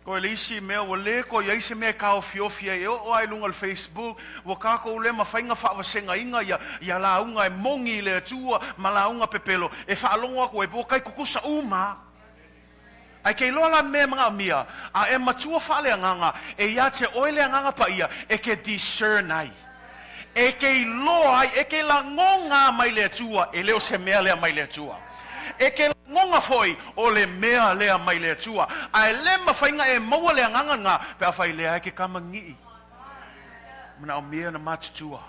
Ko lisi me wale ko yaise me ka fiofia e o ai lunga Facebook wo ka ko le mafainga fa wasenga inga ya launga e mongi le tua malaunga pepelo e fa longa ko e bokai kukusa uma ai ke lola me mga mia a e Matua Fa'aleagaga e ya te oile nganga pa ia e ke discern ai e ke loa e ke la ngonga mai le tua e leo se mea le mai le tua e ke ngonga foi o le mea lea mai le tua ai le mawhainga e maua le nganga nga pe a whai lea ke kamangi mana o mea na matutua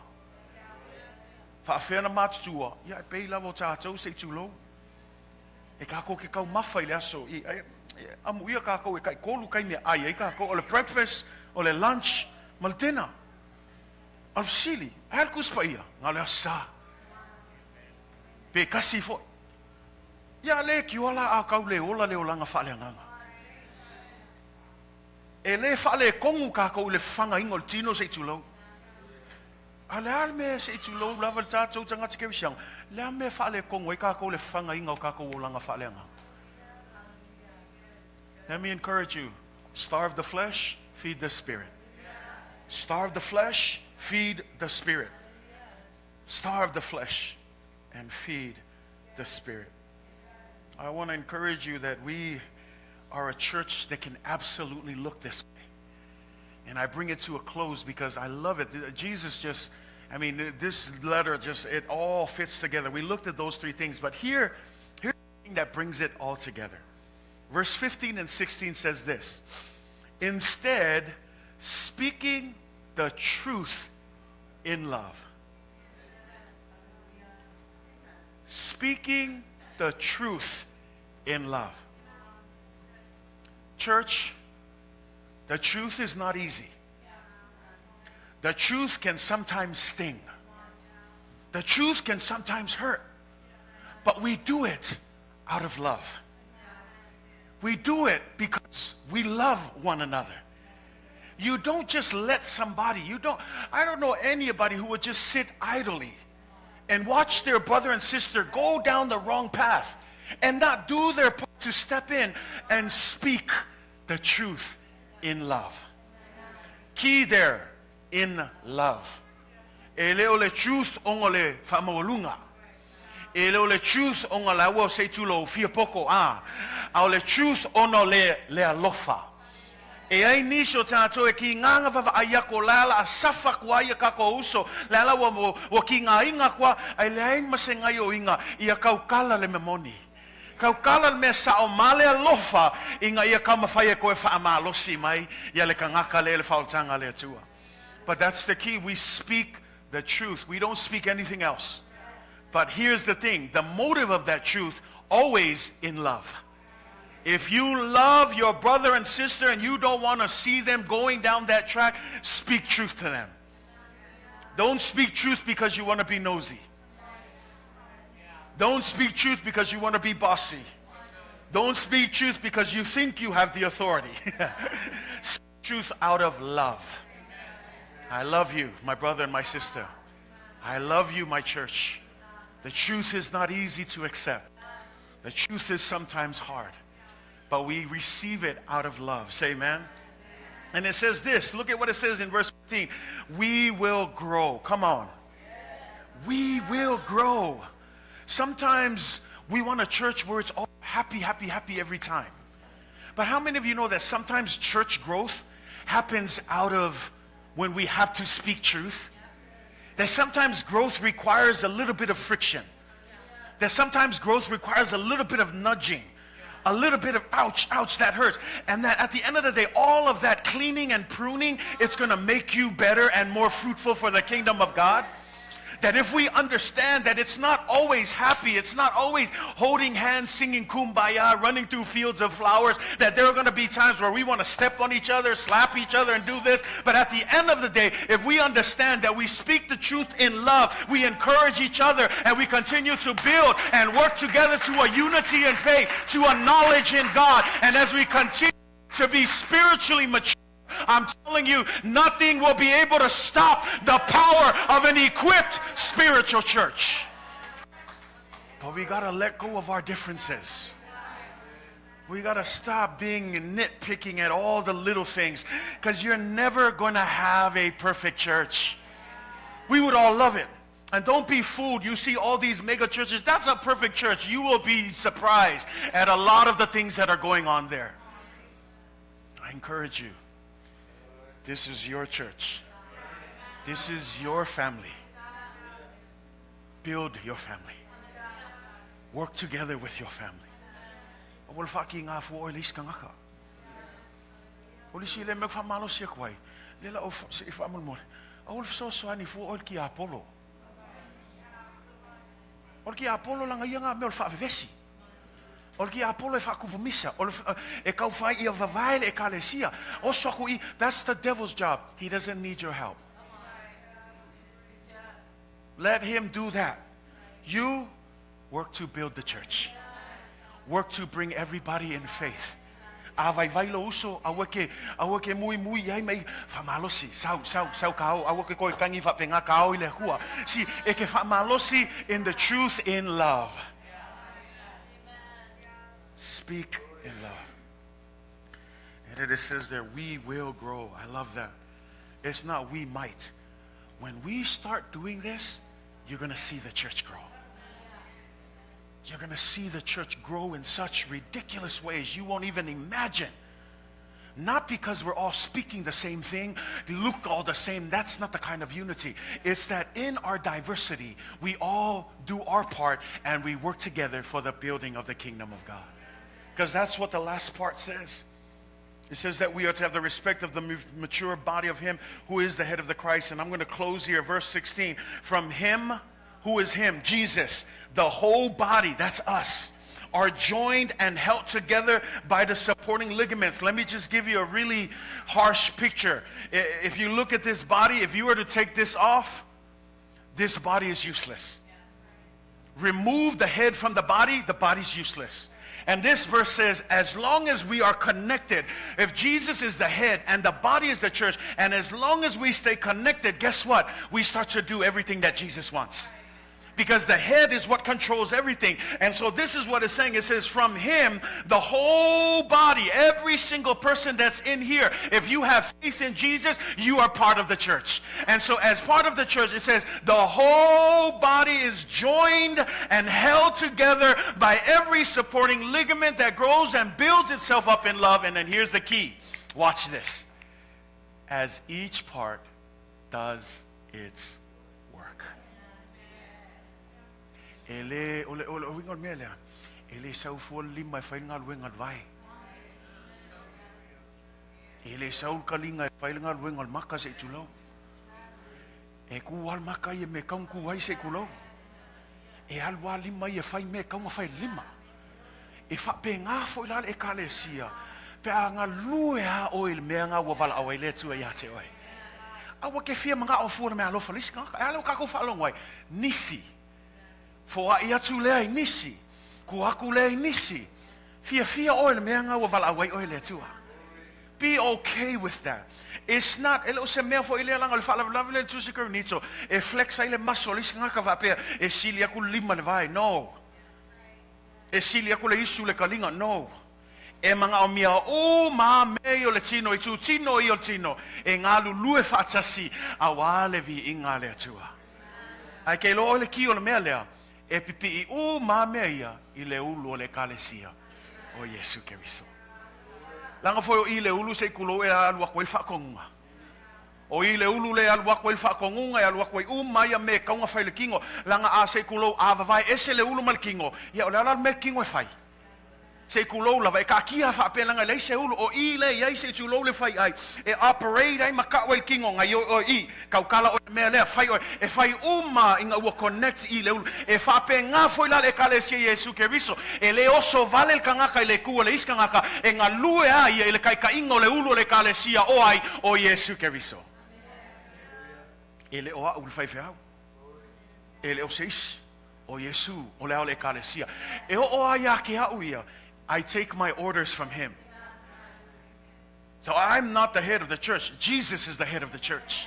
whaafea na matutua ia e pei lawa o tātou se tulo e kako ke kau mawhai le aso amu ia kako e kai kolu kai mea ai e kako o le breakfast o le lunch ma le dinner al sili halkus pa ia nga le asa pe kasi foi ia le ki ola a kau le ola le olanga whaaleagaga. E le whaale kongu ka kau le whanga ingo le tino se tulau. A le alme se tulau lava le tātou tangata kewi siang. Le ame whaale kongu e ka kau le whanga ingo ka kau olanga whaaleagaga. Let me encourage you. Starve the flesh, feed the spirit. Starve the flesh, feed the spirit. Starve the flesh and feed the spirit. I want to encourage you that we are a church that can absolutely look this way. And I bring it to a close because I love it. Jesus just, I mean, this letter just, it all fits together. We looked at those three things, but here's the thing that brings it all together. Verse 15 and 16 says this: instead, speaking the truth in love. Speaking the truth in love. Church, the truth is not easy. The truth can sometimes sting. The truth can sometimes hurt. But we do it out of love. We do it because we love one another. You don't just let somebody, I don't know anybody who would just sit idly and watch their brother and sister go down the wrong path and not do their part to step in and speak the truth in love. Key there, in love. E leo le truth ongo le whamaolunga. E le truth o ngā lawa se tulo fia poko a. Au le truth ono le alofa. E ai niso tātou e ki nganga wawa aia ko lala a safa kua ia kako uso. Lala wa ki ngā inga kua ai le ai mase ngai o inga ia kaukala le memoni. Kaukala le mea sa o male alofa inga ia kamawhai e koe wha amalosi mai ia le kangaka le whaotanga le atua. But that's the key. We speak the truth. We don't speak anything else. But here's the thing. The motive of that truth always in love. If you love your brother and sister and you don't want to see them going down that track, speak truth to them. Don't speak truth because you want to be nosy. Don't speak truth because you want to be bossy. Don't speak truth because you think you have the authority. Speak truth out of love. I love you, my brother and my sister. I love you, my church. The truth is not easy to accept. The truth is sometimes hard. But we receive it out of love. Say amen. And it says this. Look at what it says in verse 15. We will grow. Come on. We will grow. Sometimes we want a church where it's all happy, happy, happy every time. But how many of you know that sometimes church growth happens out of when we have to speak truth? That sometimes growth requires a little bit of friction. That sometimes growth requires a little bit of nudging. A little bit of ouch, ouch, that hurts. And that at the end of the day, all of that cleaning and pruning, it's going to make you better and more fruitful for the kingdom of God. That if we understand that it's not always happy, it's not always holding hands, singing kumbaya, running through fields of flowers, that there are going to be times where we want to step on each other, slap each other, and do this. But at the end of the day, if we understand that we speak the truth in love, we encourage each other, and we continue to build and work together to a unity in faith, to a knowledge in God, and as we continue to be spiritually mature, I'm telling you, nothing will be able to stop the power of an equipped spiritual church. But we got to let go of our differences. We got to stop being nitpicking at all the little things, because you're never going to have a perfect church. We would all love it. And don't be fooled. You see all these mega churches. That's a perfect church. You will be surprised at a lot of the things that are going on there. I encourage you. This is your church. This is your family. Build your family. Work together with your family. Olki Apollo fakuvumisa, ekaufa ia vavaile Ekalesia. Oswakui, that's the devil's job. He doesn't need your help. Let him do that. You work to build the church. Work to bring everybody in faith. Avaivailo uso awake mui ai mai famalosi sau kao awake koi kangi fa penga kao ile hua. See, eke famalosi in the truth in love. Speak in love. And it says there, we will grow. I love that. It's not we might. When we start doing this, you're going to see the church grow. You're going to see the church grow in such ridiculous ways you won't even imagine. Not because we're all speaking the same thing, look all the same. That's not the kind of unity. It's that in our diversity, we all do our part and we work together for the building of the kingdom of God. Because that's what the last part says. It says that we are to have the respect of the mature body of him who is the head of the Christ. And I'm going to close here, verse 16. From him, who is him? Jesus. The whole body, that's us, are joined and held together by the supporting ligaments. Let me just give you a really harsh picture. If you look at this body, if you were to take this off, this body is useless. Remove the head from the body's useless. And this verse says, as long as we are connected, if Jesus is the head and the body is the church, and as long as we stay connected, guess what? We start to do everything that Jesus wants. Because the head is what controls everything. And so this is what it's saying. It says from him, the whole body, every single person that's in here, if you have faith in Jesus, you are part of the church. And so as part of the church, it says the whole body is joined and held together by every supporting ligament that grows and builds itself up in love. And then here's the key. Watch this. As each part does its work. Ele wingon mele. Ele sau fo lima fai ngal wengal vai. Ele sau kalinga fai ngal wengal maka se tulo. E kual maka ye me kang kuai se kulo. E alwa lima ye fai me kang fai lima. E fa pe nga fo la ekalesia. Pe nga luea oil me nga wa vala awai le tu ya te oi. Awa ke fia mga ofo me alo falis ka. Alo ka ko fa long wai. Nisi. For ia tu lea nisi, ku aku lea nisi, fia oil meanga wa vala away oil tua. Be okay with that. It's not, elo se mea fo ile lang al fala bla tu se nito. E flex ile masolis ngaka va pe e silia ku lima le vai. No. E silia ku le isu le kalinga. No. E mga omia o ma meo le tino i tu tino i o tino e ngalu lue fatasi awale vi ingale tua. Ai ke lo le ki o le mea lea. E pipi I u mamea I le ulu o le Ekalesia o Yesu Keriso. Langa foi o I le ulu se kulo e alua koe whakonga. O I le ulu le alua koe whakonga e alua koe maia me kaunga whai le kingo. Langa a se kulo a vavai ese le ulu mal kingo. Ia o le ala me kingo e whai. Se kulo lava e ka kia whapelanga le se ulu o I le iai se tulo le whai ai. E operate ai maka el kingo ngai o I. Kaukala o mea lea whai o e whai inga ua connect I le ulu. E whape ngā foi la le Ekalesia Yesu Keriso. E le oso vale el kangaka I le kua le iskangaka. E ngā lue ai e le kai ka ingo le ulu le Ekalesia o ai o Yesu Keriso. E le oa ulu whai whiau. E le o seis o Yesu o le au le Ekalesia. E o ai a ke au ia. I take my orders from him. So I'm not the head of the church. Jesus is the head of the church.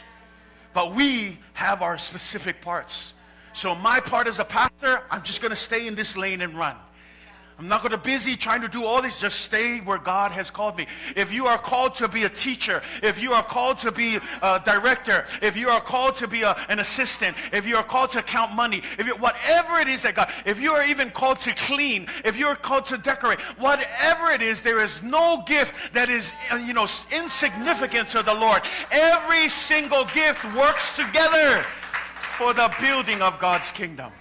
But we have our specific parts. So my part as a pastor, I'm just going to stay in this lane and run. I'm not going to be busy trying to do all this. Just stay where God has called me. If you are called to be a teacher, if you are called to be a director, if you are called to be an assistant, if you are called to count money, whatever it is that God, if you are even called to clean, if you are called to decorate, whatever it is, there is no gift that is insignificant to the Lord. Every single gift works together for the building of God's kingdom.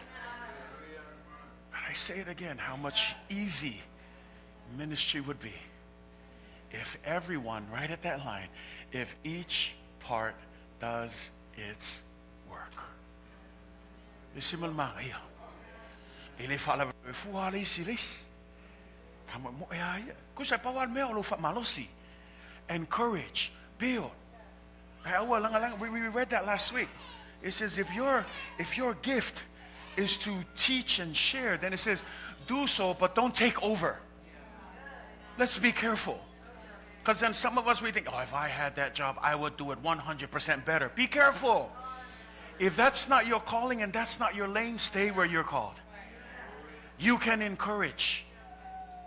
I say it again, how much easy ministry would be if everyone, right at that line, if each part does its work. Encourage, build. We read that last week. It says if your gift is to teach and share, then it says do so, but don't take over. Let's be careful, because then some of us, we think, oh, if I had that job, I would do it 100% better. Be careful. If that's not your calling and that's not your lane, stay where you're called. You can encourage,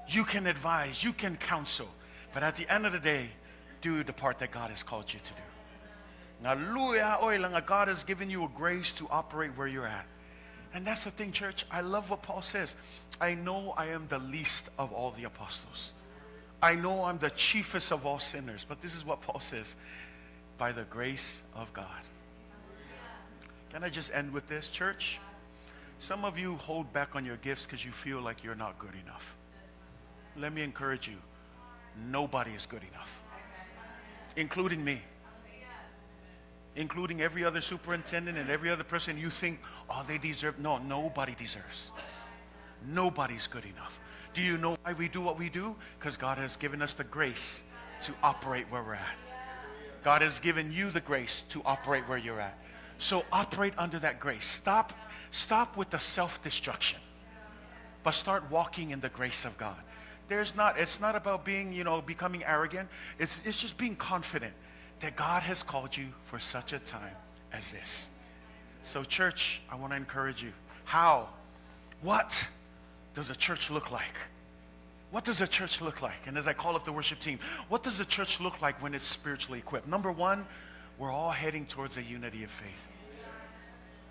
you can advise, you can counsel, but at the end of the day, do the part that God has called you to do. God has given you a grace to operate where you're at. And that's the thing, church. I love what Paul says. I know I am the least of all the apostles. I know I'm the chiefest of all sinners. But this is what Paul says. By the grace of God. Can I just end with this, church? Some of you hold back on your gifts because you feel like you're not good enough. Let me encourage you. Nobody is good enough. Including me. Including every other superintendent and every other person you think, oh, they deserve. No, nobody deserves. Nobody's good enough. Do you know why we do what we do? Because God has given us the grace to operate where we're at. God has given you the grace to operate where you're at. So operate under that grace. Stop with the self-destruction. But start walking in the grace of God. It's not about being, becoming arrogant. It's just being confident that God has called you for such a time as this. So church, I want to encourage you. How? What does a church look like? What does a church look like? And as I call up the worship team, what does a church look like when it's spiritually equipped? Number one, we're all heading towards a unity of faith.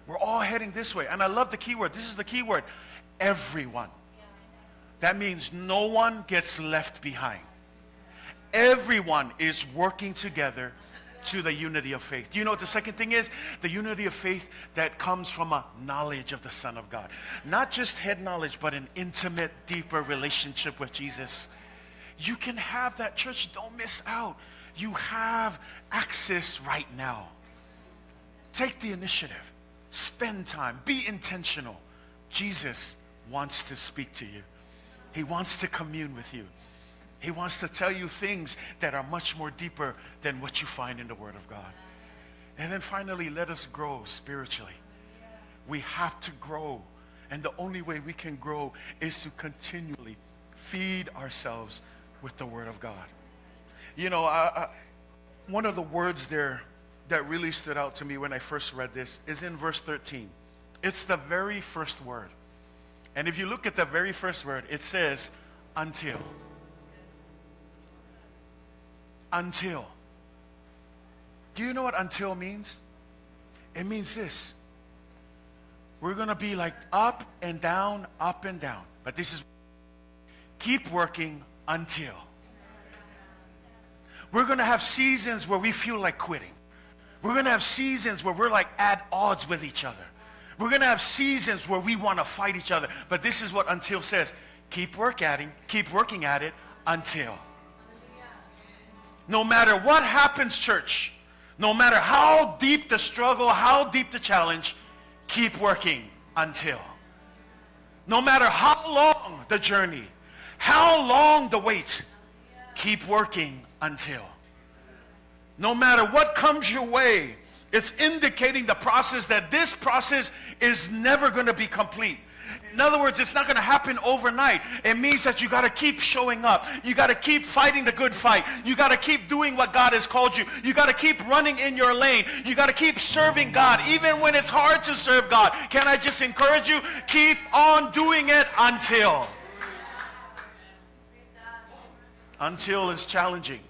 We're all heading this way. And I love the key word. This is the key word. Everyone. That means no one gets left behind. Everyone is working together to the unity of faith. Do you know what the second thing is? The unity of faith that comes from a knowledge of the Son of God. Not just head knowledge, but an intimate, deeper relationship with Jesus. You can have that, church. Don't miss out. You have access right now. Take the initiative. Spend time. Be intentional. Jesus wants to speak to you. He wants to commune with you. He wants to tell you things that are much more deeper than what you find in the Word of God. And then finally, let us grow spiritually. We have to grow. And the only way we can grow is to continually feed ourselves with the Word of God. You know, one of the words there that really stood out to me when I first read this is in verse 13. It's the very first word. And if you look at the very first word, it says, until. Until. Do you know what until means? It means this. We're going to be like up and down, up and down. But this is, keep working until. We're going to have seasons where we feel like quitting. We're going to have seasons where we're like at odds with each other. We're going to have seasons where we want to fight each other. But this is what until says. Keep working at it until. No matter what happens, church, no matter how deep the struggle, how deep the challenge, keep working until. No matter how long the journey, how long the wait, keep working until. No matter what comes your way, it's indicating the process that this process is never going to be complete. In other words, it's not going to happen overnight. It means that you got to keep showing up. You got to keep fighting the good fight. You got to keep doing what God has called you. You got to keep running in your lane. You got to keep serving God, even when it's hard to serve God. Can I just encourage you? Keep on doing it until. Until is challenging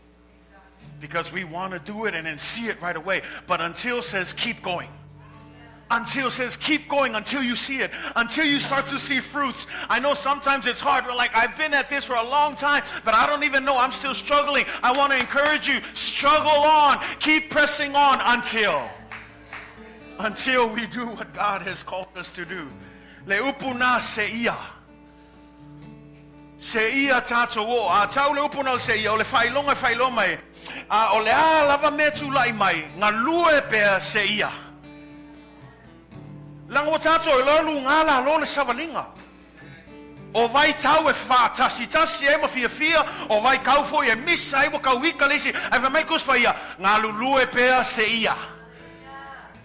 because we want to do it and then see it right away. But until says keep going. Until says keep going until you see it, until you start to see fruits. I know sometimes it's hard. We're like, I've been at this for a long time, but I don't even know. I'm still struggling. I want to encourage you, struggle on. Keep pressing on until we do what God has called us to do. Leupuna seia. Seia tato o. A tau leupuna seia. O le failonga failomai. O le a lava metu lai mai. Nga lue pea seia. Lang o tato e lolu ngala lo le savalinga. O vai tau e fa tasi e ma fia o vai kau fo e misa e mo kau Ekalesi e va mai kus faia nga lulu e pea se ia.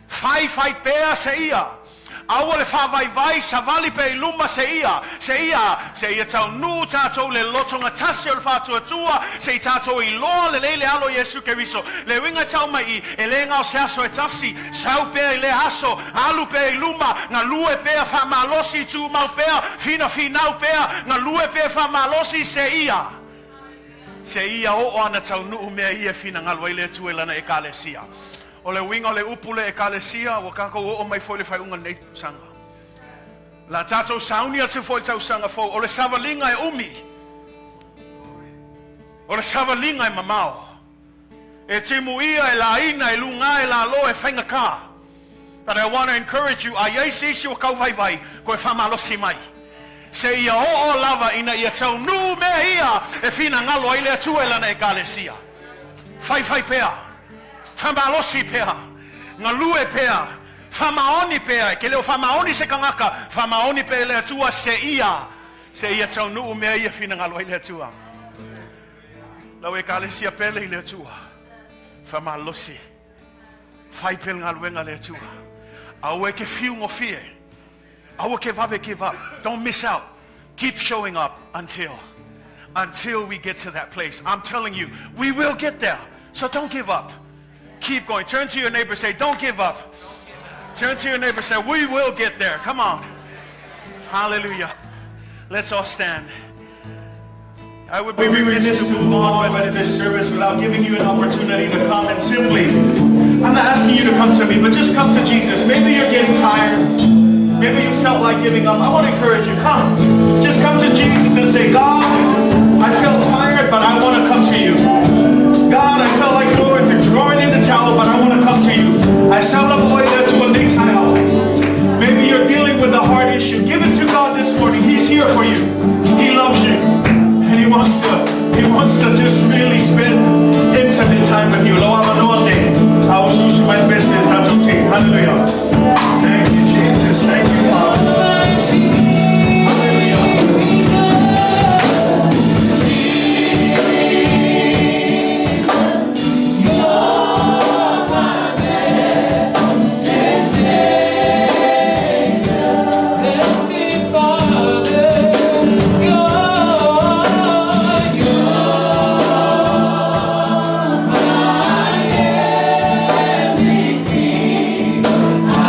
Fai pea se ia. Aua le fa vai savali pe luma se ia Taunuuga tato le Loto Gatasi o le Atua se tato Iloa Lelei le alo Yesu Keriso le winga tau mai e le ngao se aso e tasi sau pe le aso alu pe luma nga lue pe fa malosi tu mau pe fina finau pe nga lue pe fa malosi se ia o ana Taunuuga me ia fina ngalwa ile tu elana Ekalesia. O le winga o le upule Ekalesia wa kako o mai foi le fai unga nei sanga. La tato saunia se foi tau sanga fo o le savalinga e umi. O le savalinga e mamao. E timu ia e la ina e lunga e la lo e whainga ka. But I want to encourage you, a iei sisi o kau vai ko e whamalosi mai. Se ia o lava ina ia Taunuuga me ia e fina ngalo ai le atua e lana Ekalesia. Fai pea. Famalosi pea, ngalue pea, famaoni pea, ke leo famaoni se kangaka, famaoni pea le atua se ia Taunuuga mea ia fina ngaloi le atua. Lau Ekalesia pele le atua, famalosi, fai pel ngaluenga le atua. Aue ke fiu ngofie, aue ke vabe give up. Don't miss out. Keep showing up until we get to that place. I'm telling you, we will get there. So don't give up. Keep going. Turn to your neighbor, say, don't give up. Turn to your neighbor, say, we will get there. Come on. Hallelujah. Let's all stand. I would be remiss to move on with this service without giving you an opportunity to come and simply, I'm not asking you to come to me, but just come to Jesus. Maybe you're getting tired. Maybe you felt like giving up. I want to encourage you. Come. Just come to Jesus and say, God, I felt tired, but I want to come to you. God, I felt like throwing in the towel, but I want to come to you. I sound up all that to a big towel. Maybe you're dealing with a hard issue. Give it to God this morning. He's here for you. He loves you. And He wants to just really spend intimate time with you. Hallelujah. Thank you, Jesus. Thank you, Father. I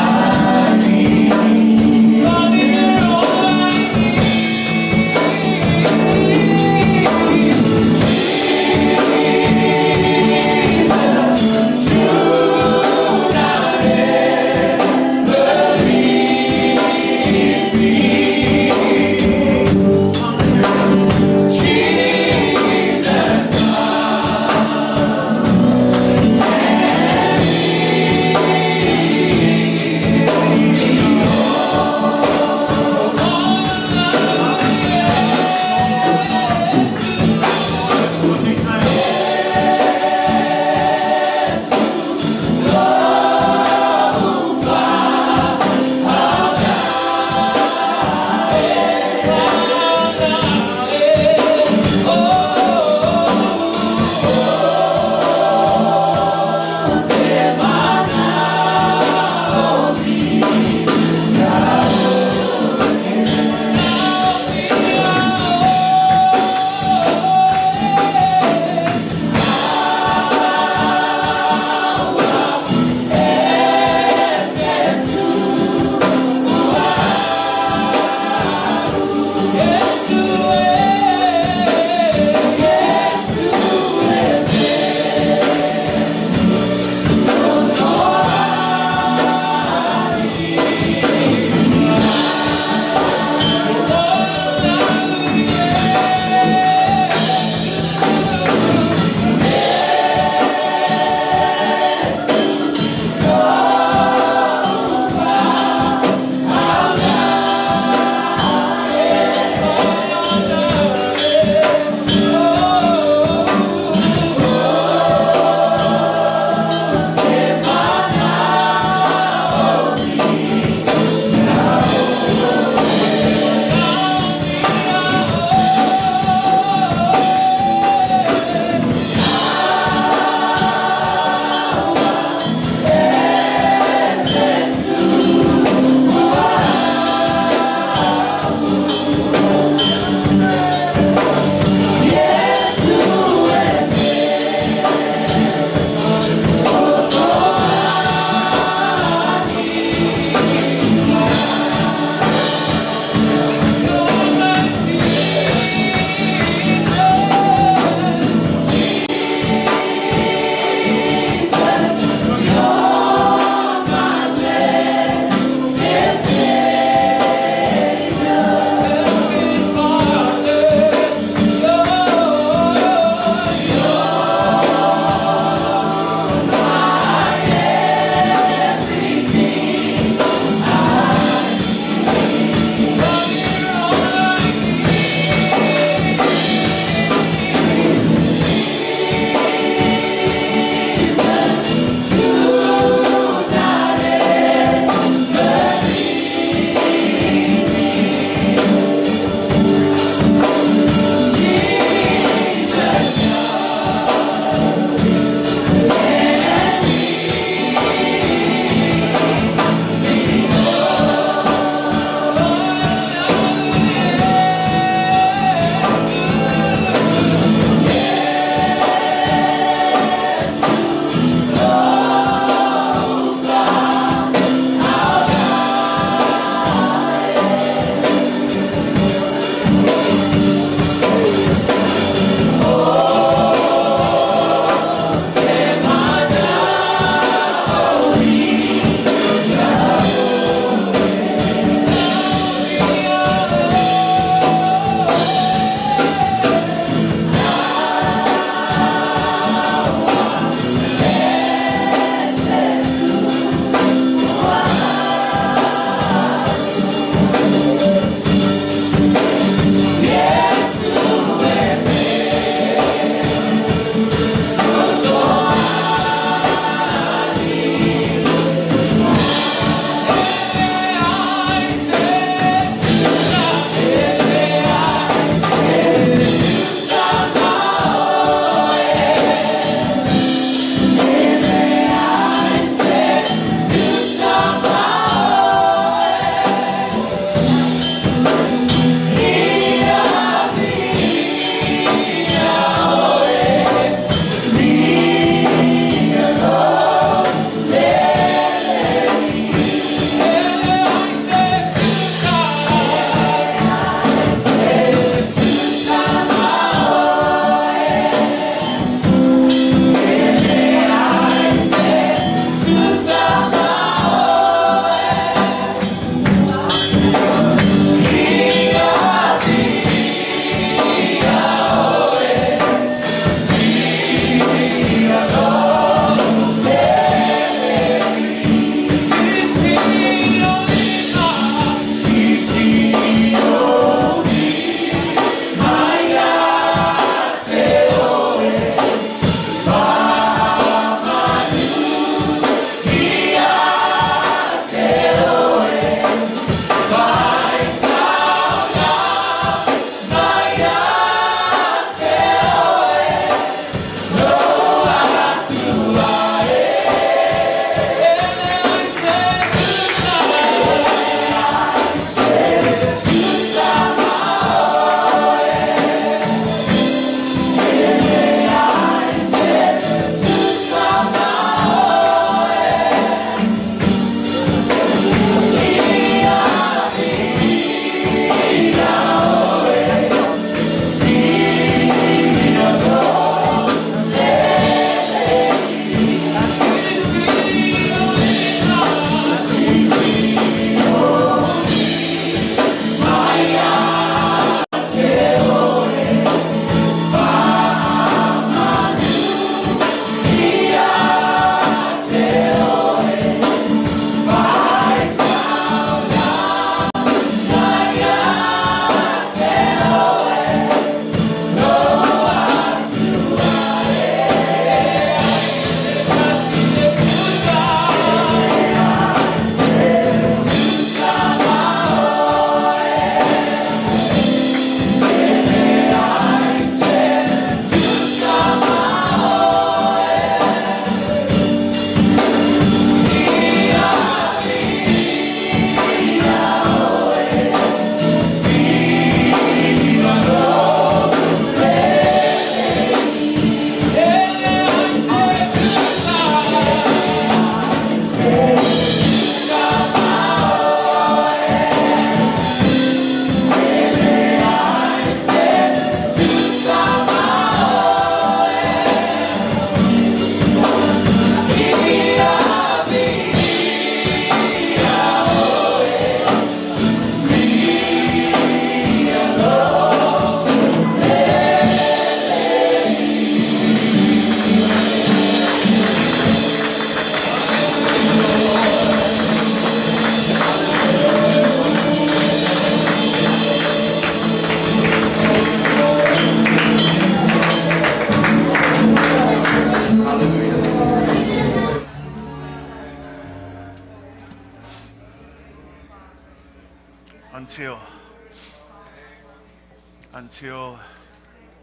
until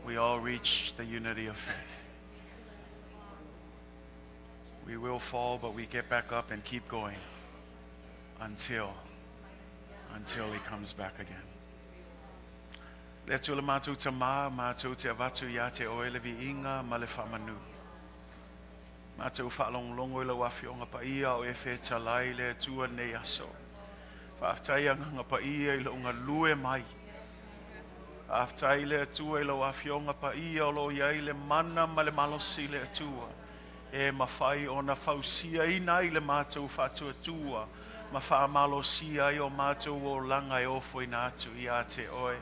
we all reach the unity of faith. We will fall, but we get back up and keep going until he comes back again. Le tula mātou tama, mātou te avatu ia te oele vi inga ma le whamanu. Mātou whaalonglongo i la wawhionga pa ia o e whe talai le tua nei aso. Whaaftai anga pa ia i la unga lue mai. Whaaftai le tua i la wawhionga pa ia o lo iai le mana ma le malosi le tua. E mawhai o na whausia ina i le mātou whatua tua. Ma whaamalosia i o mātou o langa e ofo i nātu i a te oe.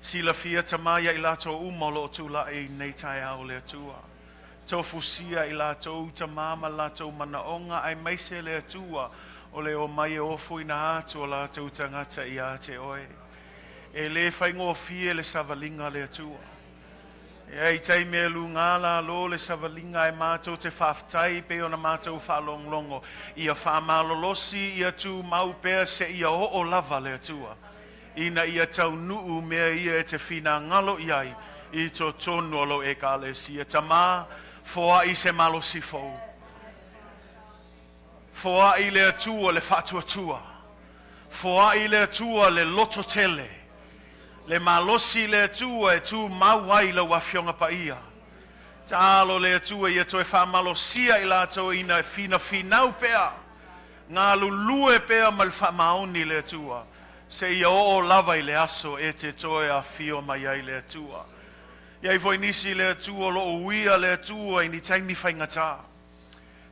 Sila fia tamaya i lato umolo tula e nei tai au le tua. Tofu sia i lato tamama lato manaonga ai maise le tua. O le o mai e ofo i nātu o lato tangata i a te oe. E le whaingo fie le savalinga le tua. E tai me lungala lo le savalinga e mātou te whaftai pe o na mātou whalonglongo. Ia whamalolosi ia tu maupea se ia o lava le tua. Ina ia taunuu mea ia e te whina ngalo iai i to tonu alo Ekalesia. Tama foa i se malosi fau. Foa i le atua le whatua tua. Foa i le atua le loto tele. Le malosi le atua e tu mawai la wafionga pa ia. Talo le atua ia to e whamalosia i lato ina fina finau pea. Ngā lulue pea mal whamaoni le atua. Se ia o lava i le aso e te toe a fio mai ai le atua. Iai voi nisi le atua lo uia le atua i ni taimi whaingata.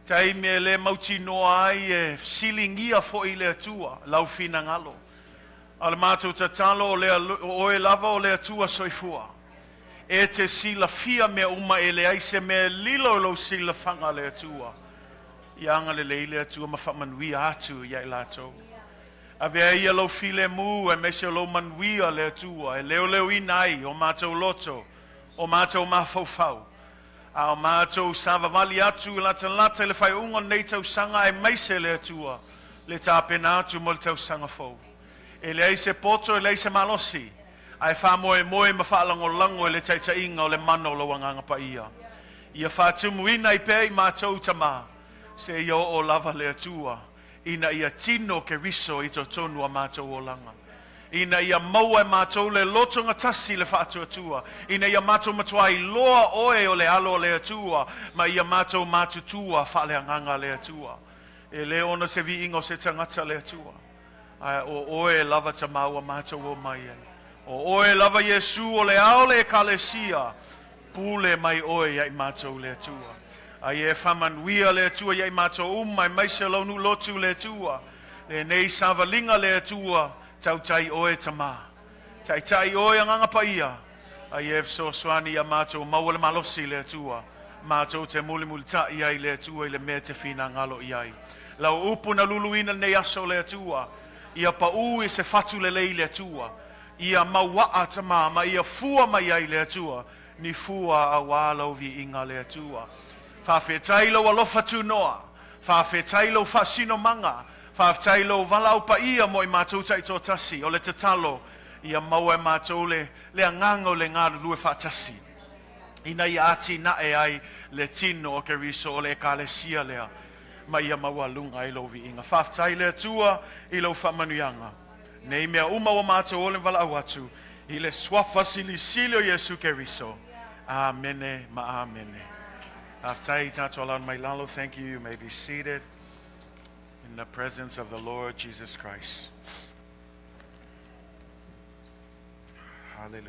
Taimi e le mauti noa ai e silingia fo i le atua, lau fina ngalo. Ala mātou tatalo o e lava o le atua soifua. E te sila fia mea uma e le aise mea lilo lo sila whanga le atua. Ianga Lelei le atua ma whamanui atu iai lato. Avea ia lo file mu e mese lo manuia le atua. E leo inai o mātou loto, o mātou mafaufau. A o mātou savavali atu lata le whai unga nei tau sanga e maise le atua. Le tāpena atu mo le tau sanga fau. E le eise poto e le eise malosi. Ai wha moe ma whaalango lango e le taita inga o le mano lo wanganga pa ia. Ia whātumu ina i pēi mātou tama. Se ia o lava le atua. Ina ia tino ke riso i to tonu a mātou o langa. Ina ia maua e mātou le loto Gatasi le whaatua tua. Ina ia mātou matua Iloa oe o le alo le atua. Ma ia mātou mātutua whaaleanganga le atua. E le ona se vi ingo se tangata le atua. O oe lava ta maua mātou o mai ai. O oe lava Yesu o le ao le Ekalesia. Pule mai oe ai mātou le atua. Ai e whamanuia le atua iai mātou mai maise launu lotu le atua. Le nei savalinga le atua tau tai oe tama. Tai oe anganga pa ia. Ai e so swani a mātou maua le malosi le atua. Mātou te muli tai iai le atua i le mea te whina ngalo iai. Lau upu na luluina nei aso le atua. Ia pa ui se fatu Lelei le atua. Ia mawaa tama ma ia fua mai ai le atua. Ni fua a walau vi inga le atua. Whawhetailo alofa tu noa. Whawhetailo whasino manga. Whawhetailo walau pa ia mo i mātou tai tō tasi. O le tatalo ia maua e mātou le angango le ngāru lue whatasi. Ina ia ati na e ai le tino o ke riso o le Ekalesia lea. Ma ia maua lunga i lo vi inga. Whawhetaile atua i lo whamanuianga. Nei mea uma o mātou o le wala awatu. I le swafa sili o Yesu ke riso. Amene ma amene. Thank you. You may be seated in the presence of the Lord Jesus Christ. Hallelujah.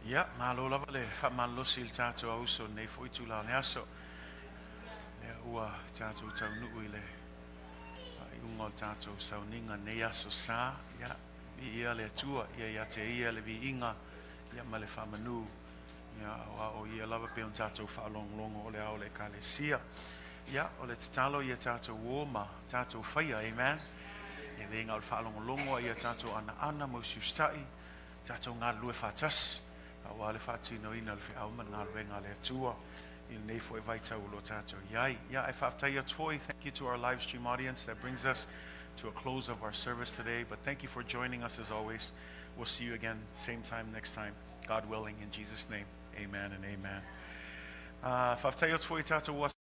Ya, malo la vale, fa malo sil tato auso nei foi tu la ne aso. Ne ua tato Taunuuga le. Ungo tato sauninga nei aso sa, ya, ia le tua, ia te ia le vi inga, ia ma le whamanu, ia o ia lava pe un tato whaalonglongo o le ao le Ekalesia. Ia, o le tatalo ia tato woma, tato whaia, amen. Ia le inga o le whaalonglongo ia tato ana mo siustai, tato ngā lue whatas, Awale fati no ina le alma na venga le Atua. In nei foi vai tau lo tato. Yeah, if I've tell you toy, thank you to our live stream audience. That brings us to a close of our service today. But thank you for joining us as always. We'll see you again same time next time, God willing, in Jesus' name. Amen and amen. If I've tell you toy tato was